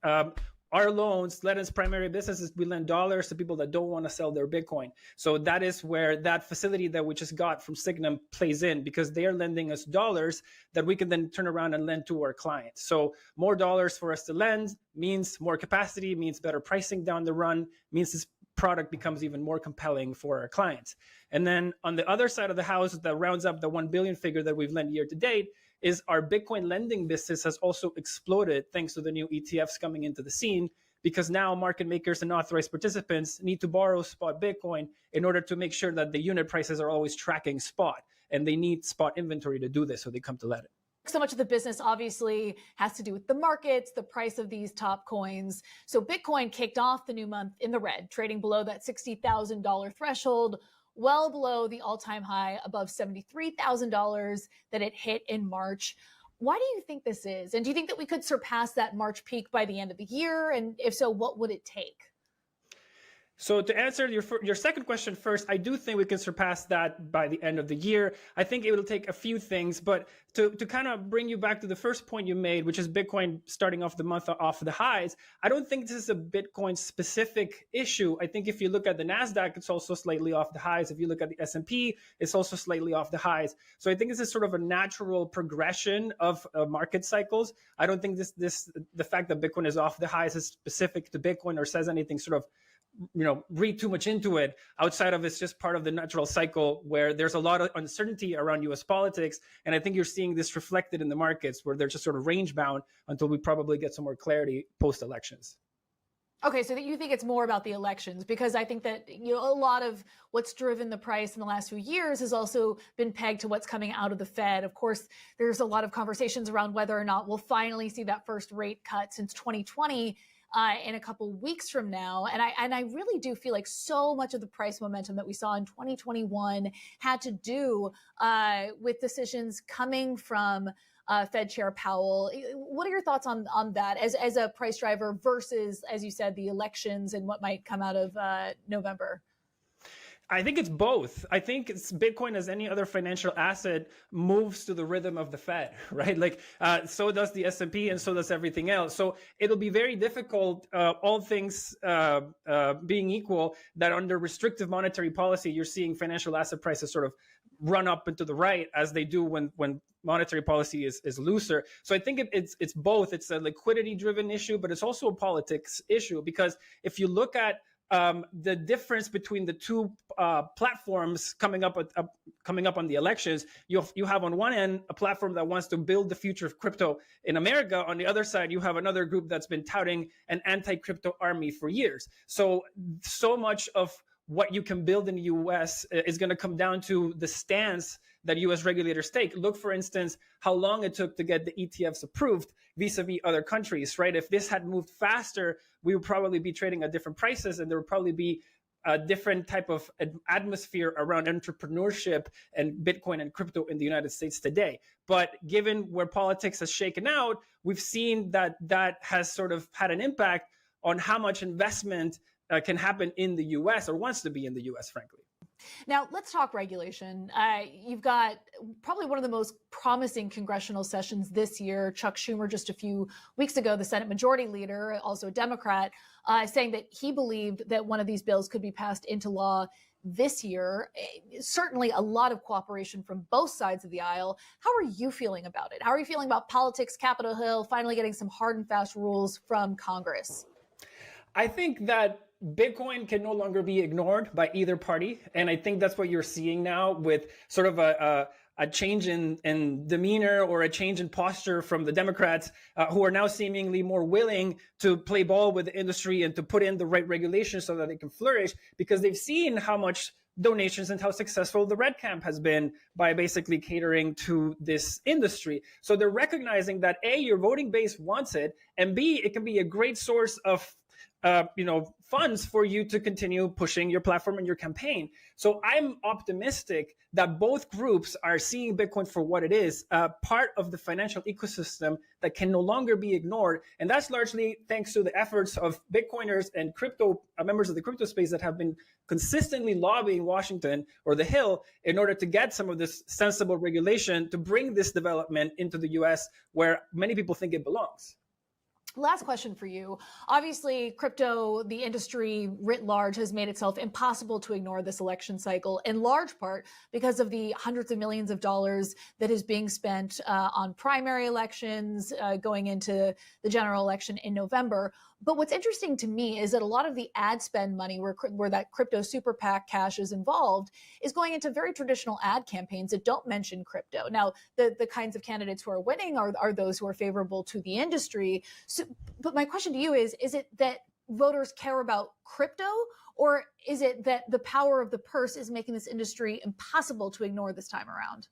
Our loans, Ledin's primary business is we lend dollars to people that don't want to sell their Bitcoin. So that is where that facility that we just got from Signum plays in, because they are lending us dollars that we can then turn around and lend to our clients. So more dollars for us to lend means more capacity, means better pricing down the run, means this product becomes even more compelling for our clients. And then on the other side of the house that rounds up the 1 billion figure that we've lent year to date is our Bitcoin lending business has also exploded thanks to the new ETFs coming into the scene, because now market makers and authorized participants need to borrow spot Bitcoin in order to make sure that the unit prices are always tracking spot, and they need spot inventory to do this, so they come to Ledin. So much of the business obviously has to do with the markets, the price of these top coins. So Bitcoin kicked off the new month in the red, trading below that $60,000 threshold, well below the all-time high above $73,000 that it hit in March. Why do you think this is? And do you think that we could surpass that March peak by the end of the year? And if so, what would it take? So to answer your second question first, I do think we can surpass that by the end of the year. I think it will take a few things, but to kind of bring you back to the first point you made, which is Bitcoin starting off the month off the highs, I don't think this is a Bitcoin specific issue. I think if you look at the NASDAQ, it's also slightly off the highs. If you look at the S&P, it's also slightly off the highs. So I think this is sort of a natural progression of market cycles. I don't think the fact that Bitcoin is off the highs is specific to Bitcoin or says anything sort of read too much into it outside of it's just part of the natural cycle where there's a lot of uncertainty around US politics. And I think you're seeing this reflected in the markets where they're just sort of range bound until we probably get some more clarity post elections. Okay, so that you think it's more about the elections, because I think that a lot of what's driven the price in the last few years has also been pegged to what's coming out of the Fed. Of course, there's a lot of conversations around whether or not we'll finally see that first rate cut since 2020 in a couple weeks from now. And I really do feel like so much of the price momentum that we saw in 2021 had to do with decisions coming from Fed Chair Powell. What are your thoughts on that as a price driver versus, as you said, the elections and what might come out of November? I think it's both. I think Bitcoin, as any other financial asset, moves to the rhythm of the Fed, right? Like so does the S&P and so does everything else. So it'll be very difficult, all things being equal, that under restrictive monetary policy, you're seeing financial asset prices sort of run up and to the right as they do when monetary policy is looser. So I think it's both. It's a liquidity driven issue, but it's also a politics issue, because if you look at the difference between the two platforms coming up on the elections, you have on one end a platform that wants to build the future of crypto in America. On the other side, you have another group that's been touting an anti-crypto army for years. So much of what you can build in the US is going to come down to the stance that US regulators take. Look, for instance, how long it took to get the ETFs approved vis-a-vis other countries, right? If this had moved faster, we would probably be trading at different prices, and there would probably be a different type of atmosphere around entrepreneurship and Bitcoin and crypto in the United States today. But given where politics has shaken out, we've seen that has sort of had an impact on how much investment can happen in the US, or wants to be in the US, frankly. Now, let's talk regulation. You've got probably one of the most promising congressional sessions this year. Chuck Schumer, just a few weeks ago, the Senate Majority Leader, also a Democrat, saying that he believed that one of these bills could be passed into law this year. Certainly a lot of cooperation from both sides of the aisle. How are you feeling about it? How are you feeling about politics, Capitol Hill, finally getting some hard and fast rules from Congress? I think that Bitcoin can no longer be ignored by either party. And I think that's what you're seeing now, with sort of a change in demeanor, or a change in posture from the Democrats, who are now seemingly more willing to play ball with the industry and to put in the right regulations so that they can flourish, because they've seen how much donations and how successful the Red Camp has been by basically catering to this industry. So they're recognizing that A, your voting base wants it, and B, it can be a great source of funds for you to continue pushing your platform and your campaign. So I'm optimistic that both groups are seeing Bitcoin for what it is, part of the financial ecosystem that can no longer be ignored. And that's largely thanks to the efforts of Bitcoiners and crypto members of the crypto space that have been consistently lobbying Washington or the Hill in order to get some of this sensible regulation to bring this development into the US, where many people think it belongs. Last question for you. Obviously, crypto, the industry writ large, has made itself impossible to ignore this election cycle, in large part because of the hundreds of millions of dollars that is being spent on primary elections going into the general election in November. But what's interesting to me is that a lot of the ad spend money where that crypto super PAC cash is involved is going into very traditional ad campaigns that don't mention crypto. Now, the kinds of candidates who are winning are those who are favorable to the industry. So, but my question to you is it that voters care about crypto, or is it that the power of the purse is making this industry impossible to ignore this time around?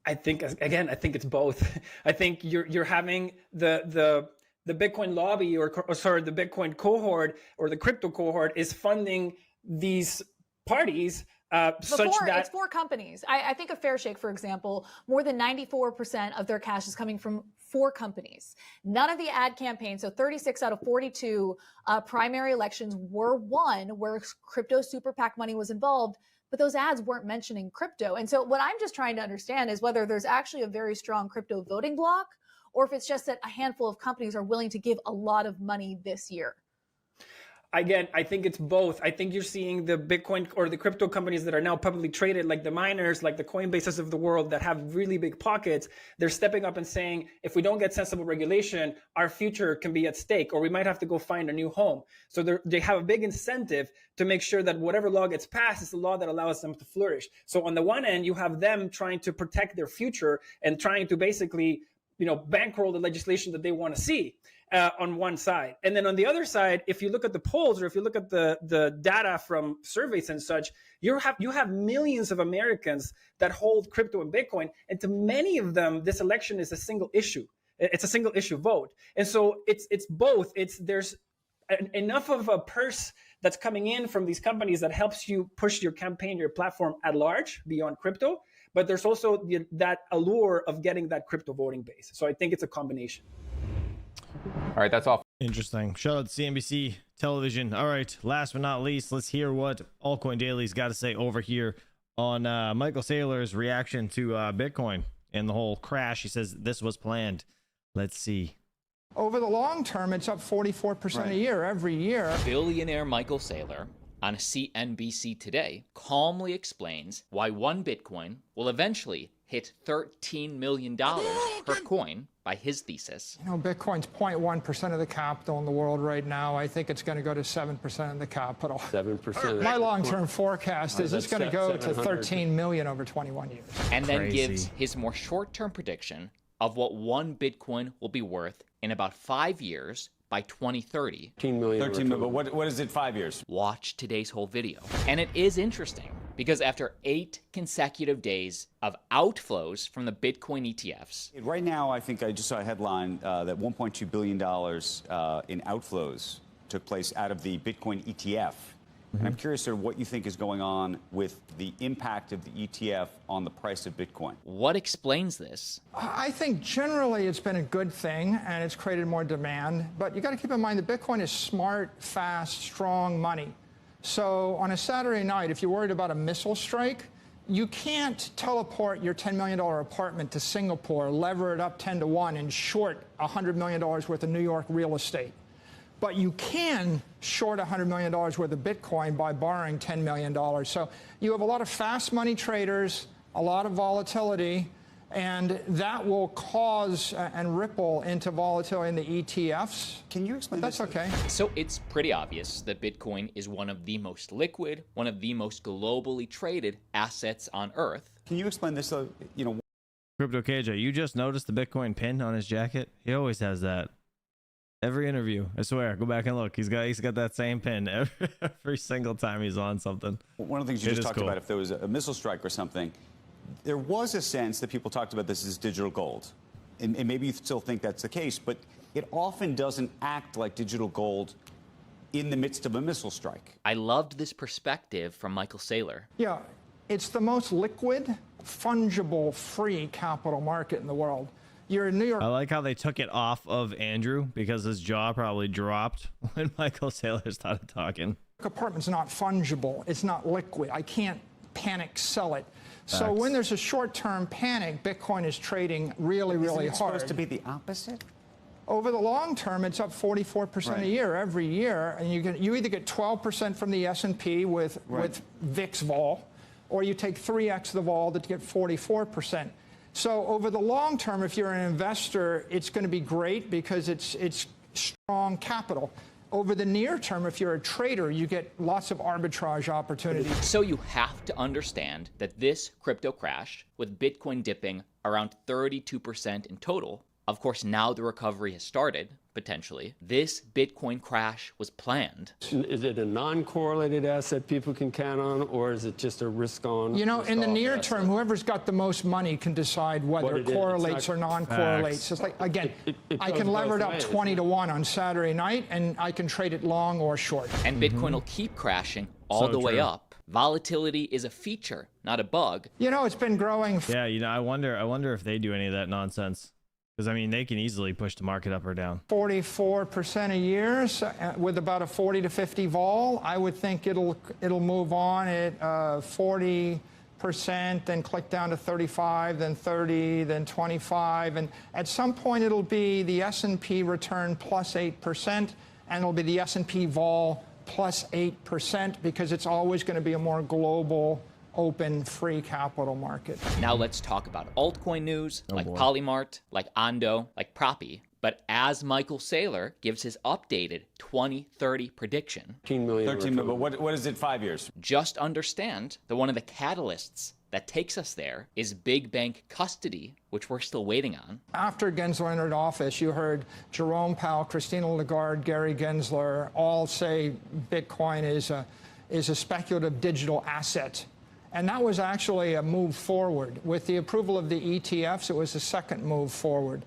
I think it's both. I think you're having the Bitcoin lobby, the Bitcoin cohort, or the crypto cohort is funding these parties it's four companies. I think of Fairshake, for example, more than 94% of their cash is coming from 4 companies. None of the ad campaigns, so 36 out of 42 primary elections were won where crypto super PAC money was involved, but those ads weren't mentioning crypto. And so what I'm just trying to understand is whether there's actually a very strong crypto voting bloc, or if it's just that a handful of companies are willing to give a lot of money this year. Again, I think it's both. I think you're seeing the Bitcoin or the crypto companies that are now publicly traded, like the miners, like the Coinbases of the world that have really big pockets. They're stepping up and saying, if we don't get sensible regulation, our future can be at stake, or we might have to go find a new home. So they have a big incentive to make sure that whatever law gets passed is the law that allows them to flourish. So on the one end, you have them trying to protect their future and trying to basically bankroll the legislation that they want to see on one side. And then on the other side, if you look at the polls, or if you look at the data from surveys and such, you have millions of Americans that hold crypto and Bitcoin. And to many of them, this election is a single issue. It's a single issue vote. And so it's both. There's enough of a purse that's coming in from these companies that helps you push your campaign, your platform at large beyond crypto. But there's also that allure of getting that crypto voting base. So I think it's a combination. All right, that's all. Interesting. Shout out to CNBC television. All right, last but not least, let's hear what Altcoin Daily's got to say over here on Michael Saylor's reaction to Bitcoin and the whole crash. He says this was planned. Let's see. Over the long term, it's up 44% a year every year. Billionaire Michael Saylor on CNBC Today calmly explains why one Bitcoin will eventually hit $13 million per coin by his thesis. You know, Bitcoin's 0.1% of the capital in the world right now. I think it's going to go to 7% of the capital. 7%. My long-term forecast is it's going to go to 13 million over 21 years. And then gives his more short-term prediction of what one Bitcoin will be worth in about 5 years by 2030. 13 million. 13 million, but what is it 5 years? Watch today's whole video. And it is interesting because after 8 consecutive days of outflows from the Bitcoin ETFs. Right now, I think I just saw a headline that $1.2 billion in outflows took place out of the Bitcoin ETF. And I'm curious sort of what you think is going on with the impact of the ETF on the price of Bitcoin. What explains this? I think generally it's been a good thing and it's created more demand. But you got to keep in mind that Bitcoin is smart, fast, strong money. So on a Saturday night, if you're worried about a missile strike, you can't teleport your $10 million apartment to Singapore, lever it up 10 to 1, and short $100 million worth of New York real estate. But you can short $100 million worth of Bitcoin by borrowing $10 million. So you have a lot of fast money traders, a lot of volatility, and that will cause and ripple into volatility in the ETFs. Can you explain That's this? okay. So it's pretty obvious that Bitcoin is one of the most liquid, one of the most globally traded assets on Earth. Can you explain this? You know, Crypto KJ, you just noticed the Bitcoin pin on his jacket? He always has that. Every interview, I swear. Go back and look. He's got that same pin every single time he's on something. one of the things you just talked about, if there was a missile strike or something, there was a sense that people talked about this as digital gold. And maybe you still think that's the case, but it often doesn't act like digital gold in the midst of a missile strike. I loved this perspective from Michael Saylor. Yeah, it's the most liquid, fungible, free capital market in the world. You're in New York. I like how they took it off of Andrew because his jaw probably dropped when Michael Saylor started talking. Apartment's not fungible. It's not liquid. I can't panic sell it. So Facts. when there's a short-term panic, Bitcoin is trading really, really Isn't it hard. supposed to be the opposite? Over the long term, it's up 44% a year every year, and you either get 12% from the S&P with VIX vol, or you take 3x the vol to get 44%. So over the long term, if you're an investor, it's going to be great because it's strong capital. Over the near term, if you're a trader, you get lots of arbitrage opportunities. So you have to understand that this crypto crash, with Bitcoin dipping around 32% in total, of course, now the recovery has started, potentially. This Bitcoin crash was planned. Is it a non-correlated asset people can count on, or is it just a risk-on? You know, in the near asset? term, whoever's got the most money can decide whether it correlates or non-correlates. It's like, again, I can lever it up 20 to 1 on Saturday night, and I can trade it long or short. And Bitcoin will keep crashing all the way up. Volatility is a feature, not a bug. You know, it's been growing. Yeah, you know, I wonder if they do any of that nonsense. Because, I mean, they can easily push the market up or down. 44% a year with about a 40 to 50 vol. I would think it'll move on at 40%, then click down to 35, then 30, then 25. And at some point, it'll be the S&P return plus 8%, and it'll be the S&P vol plus 8% because it's always going to be a more global, open, free capital market. Now let's talk about altcoin news, like Polymart, like Ondo, like Proppy. But as Michael Saylor gives his updated 2030 prediction, 13 million. 13 million, but what is it 5 years? just understand that one of the catalysts that takes us there is big bank custody, which we're still waiting on. After Gensler entered office, you heard Jerome Powell, Christina Lagarde, Gary Gensler all say Bitcoin is a speculative digital asset. And that was actually a move forward. With the approval of the ETFs, it was a second move forward.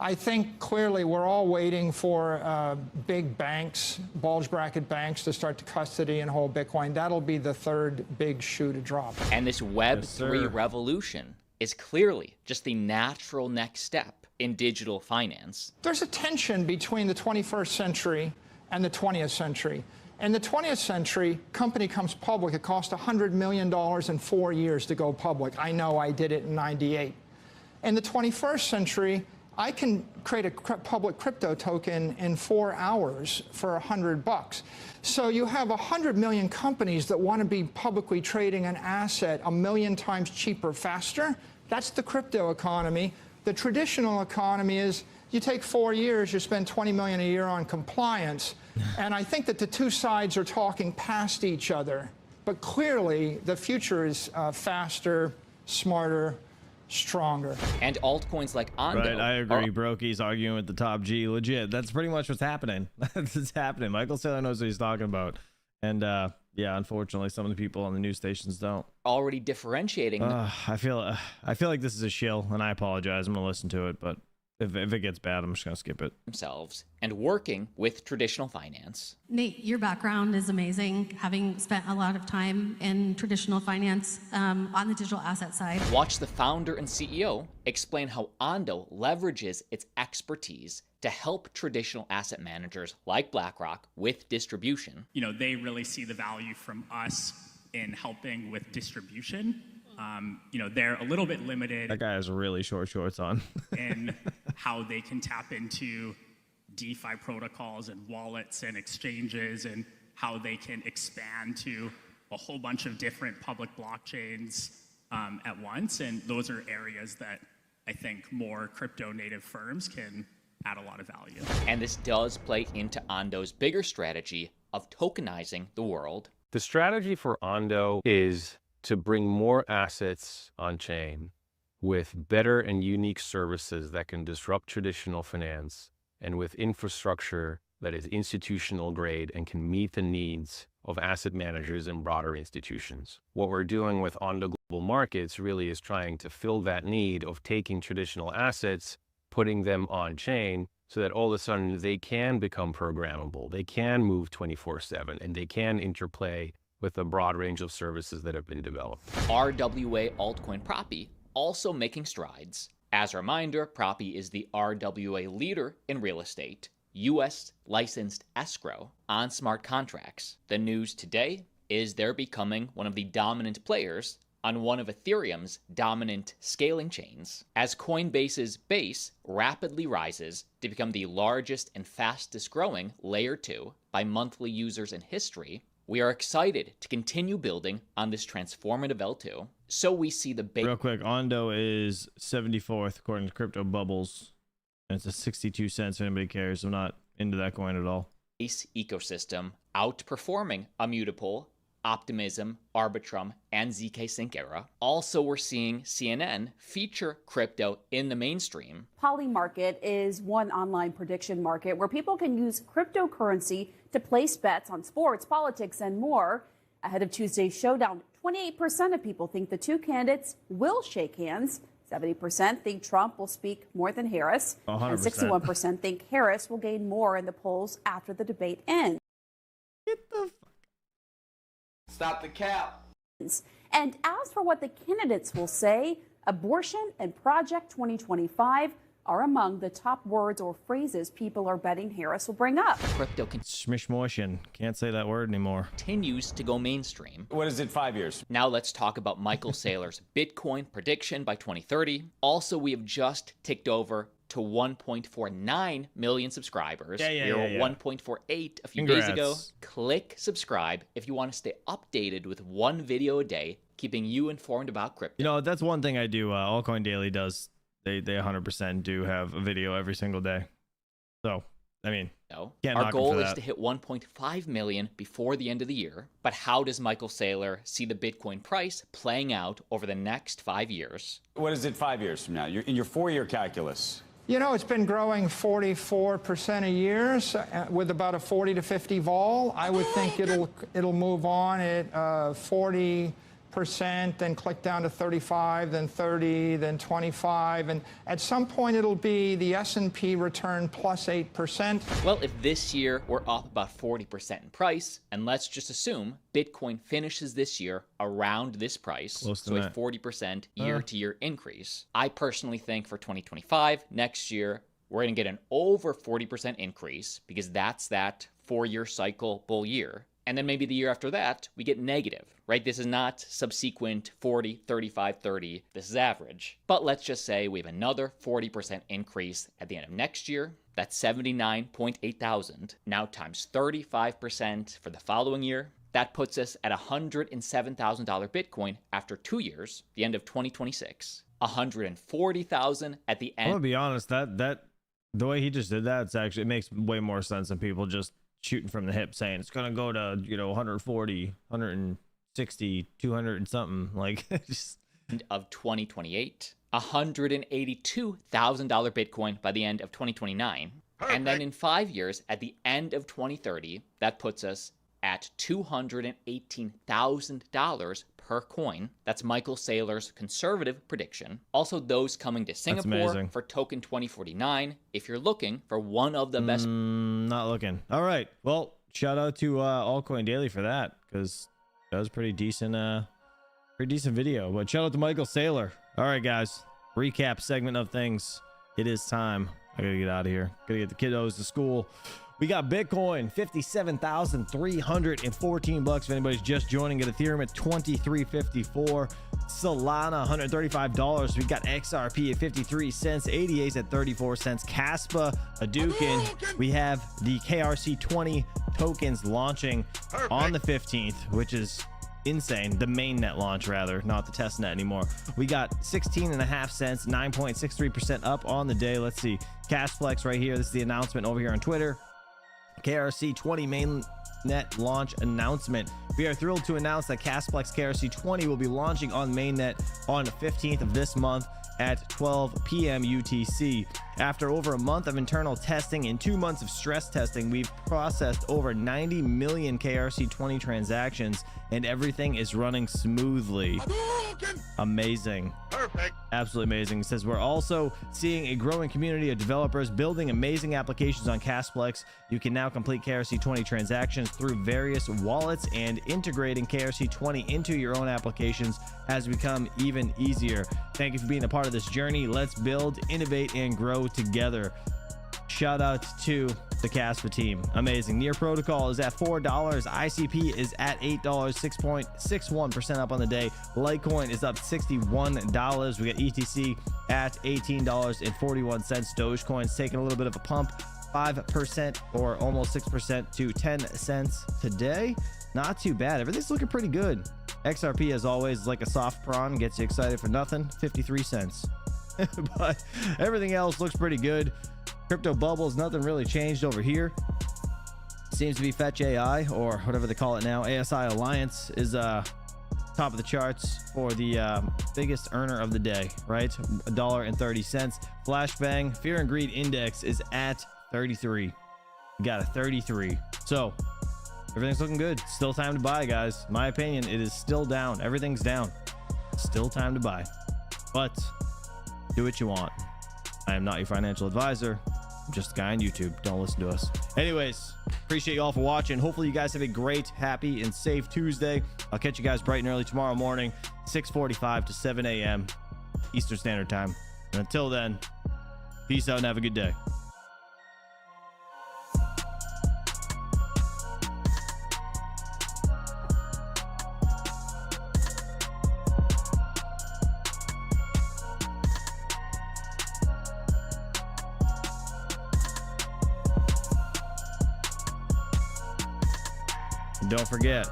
I think clearly we're all waiting for big banks, bulge bracket banks, to start to custody and hold Bitcoin. That'll be the third big shoe to drop. And this Web3 revolution is clearly just the natural next step in digital finance. There's a tension between the 21st century and the 20th century. In the 20th century, company comes public. It cost $100 million in 4 years to go public. I know I did it in '98. In the 21st century, I can create a public crypto token in 4 hours for $100. So you have 100 million companies that want to be publicly trading an asset 1 million times cheaper, faster. That's the crypto economy. The traditional economy is you take 4 years, you spend $20 million a year on compliance. And I think that the two sides are talking past each other. But clearly, the future is faster, smarter, stronger. And altcoins like Ondo. Right, I agree. Brokey's arguing with the top G. Legit. That's pretty much what's happening. That's happening. Michael Saylor knows what he's talking about. And yeah, unfortunately, some of the people on the news stations don't. Already differentiating. I feel like this is a shill, and I apologize. I'm gonna listen to it, but if it gets bad, I'm just gonna skip it. Themselves and working with traditional finance. Nate, your background is amazing, having spent a lot of time in traditional finance on the digital asset side. Watch the founder and CEO explain how Ondo leverages its expertise to help traditional asset managers like BlackRock with distribution. You know, they really see the value from us in helping with distribution. You know, they're a little bit limited. That guy has really short shorts on. in how they can tap into DeFi protocols and wallets and exchanges, and how they can expand to a whole bunch of different public blockchains at once. And those are areas that I think more crypto native firms can add a lot of value. And this does play into Ondo's bigger strategy of tokenizing the world. The strategy for Ondo is to bring more assets on chain with better and unique services that can disrupt traditional finance, and with infrastructure that is institutional grade and can meet the needs of asset managers and broader institutions. What we're doing with Ondo Global Markets really is trying to fill that need of taking traditional assets, putting them on chain, so that all of a sudden they can become programmable, they can move 24/7, and they can interplay with a broad range of services that have been developed. RWA altcoin Proppy also making strides. As a reminder, Proppy is the RWA leader in real estate, US licensed escrow on smart contracts. The news today is they're becoming one of the dominant players on one of Ethereum's dominant scaling chains, as Coinbase's base rapidly rises to become the largest and fastest growing layer 2 by monthly users in history. We are excited to continue building on this transformative L2. So we see the base. Real quick, Ondo is 74th according to Crypto Bubbles, and it's a 62 cents if anybody cares. I'm not into that coin at all. Base ecosystem outperforming Immutable, Optimism, Arbitrum, and ZK Sync Era. Also, we're seeing CNN feature crypto in the mainstream. Polymarket is one online prediction market where people can use cryptocurrency to place bets on sports, politics, and more. Ahead of Tuesday's showdown, 28% of people think the two candidates will shake hands. 70% think Trump will speak more than Harris. 100%. And 61% think Harris will gain more in the polls after the debate ends. Stop the cap. And as for what the candidates will say, abortion and Project 2025 are among the top words or phrases people are betting Harris will bring up. Crypto Smishmoshin. Can't say that word anymore. Continues to go mainstream. What is it, 5 years? Now let's talk about Michael Saylor's Bitcoin prediction by 2030. Also, we have just ticked over to 1.49 million subscribers. We were 1.48 a few days ago. Click subscribe if you want to stay updated with one video a day, keeping you informed about crypto. You know, that's one thing I do. Altcoin Daily does. They 100% do have a video every single day. So, I mean, our goal is to hit 1.5 million before the end of the year. But how does Michael Saylor see the Bitcoin price playing out over the next 5 years? What is it 5 years from now? You're in your 4-year calculus. You know, it's been growing 44% a year with about a 40 to 50 vol. I would think it'll move on at 40%, then click down to 35, then 30, then 25, and at some point it'll be the S&P return plus 8%. Well, if this year we're up about 40% in price, and let's just assume Bitcoin finishes this year around this price, so a 40% year-to-year increase. I personally think for 2025, next year, we're going to get an over 40% increase, because that's that 4-year cycle bull year. And then maybe the year after that, we get negative, right? This is not subsequent 40, 35, 30. This is average. But let's just say we have another 40% increase at the end of next year. That's 79.8 thousand. Now times 35% for the following year. That puts us at $107,000 Bitcoin after 2 years, the end of 2026. 140,000 at the end. I'm gonna be honest, that the way he just did that, it makes way more sense than people just shooting from the hip saying it's gonna go to 140, 160, 200 and something, like just end of 2028. $182,000 Bitcoin by the end of 2029. Perfect. And then in 5 years, at the end of 2030, that puts us at $218,000 per coin. That's Michael Saylor's conservative prediction. Also, those coming to Singapore for token 2049 if you're looking for one of the best. Not looking. All right. Well, shout out to Altcoin Daily for that, because that was pretty decent video. But shout out to Michael Saylor. All right, guys. Recap segment of things. It is time. I gotta get out of here. Gotta get the kiddos to school. We got Bitcoin, $57,314 if anybody's just joining. Get Ethereum at $23.54. Solana, $135. We got XRP at 53 cents. ADA's at 34 cents. Caspa, Hadouken. We have the KRC20 tokens launching on the 15th, which is insane. The mainnet launch, rather, not the testnet anymore. We got 16.5 cents, 9.63% up on the day. Let's see. Cashflex right here. This is the announcement over here on Twitter. KRC20 mainnet launch announcement. We are thrilled to announce that Cashflex KRC20 will be launching on mainnet on the 15th of this month at 12 p.m. UTC. After over a month of internal testing and 2 months of stress testing, we've processed over 90 million KRC20 transactions, and everything is running smoothly. Amazing. Perfect. Absolutely amazing. It says we're also seeing a growing community of developers building amazing applications on Cashflex. You can now complete KRC20 transactions through various wallets, and integrating KRC20 into your own applications has become even easier. Thank you for being a part of this journey. Let's build, innovate, and grow together. Shout out to the Caspa team. Amazing. Near Protocol is at $4. ICP is at $8, 6.61% up on the day. Litecoin is up $61. We got ETC at $18.41. Dogecoin's taking a little bit of a pump, 5% or almost 6% to 10 cents today. Not too bad. Everything's looking pretty good. XRP, as always, is like a soft prawn, gets you excited for nothing. 53 cents. But everything else looks pretty good. Crypto bubbles, nothing really changed over here. Seems to be Fetch AI, or whatever they call it now. ASI Alliance is top of the charts for the biggest earner of the day, right? $1.30. Flashbang Fear and Greed Index is at 33. We got a 33. So everything's looking good. Still time to buy, guys. My opinion, it is still down. Everything's down. Still time to buy. But do what you want. I am not your financial advisor. I'm just a guy on YouTube. Don't listen to us. Anyways, appreciate you all for watching. Hopefully you guys have a great, happy, and safe Tuesday. I'll catch you guys bright and early tomorrow morning, 6:45 to 7 a.m. Eastern Standard Time. And until then, peace out and have a good day. Don't forget,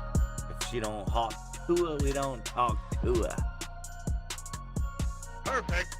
if she don't hawk to her, we don't talk to her. Perfect.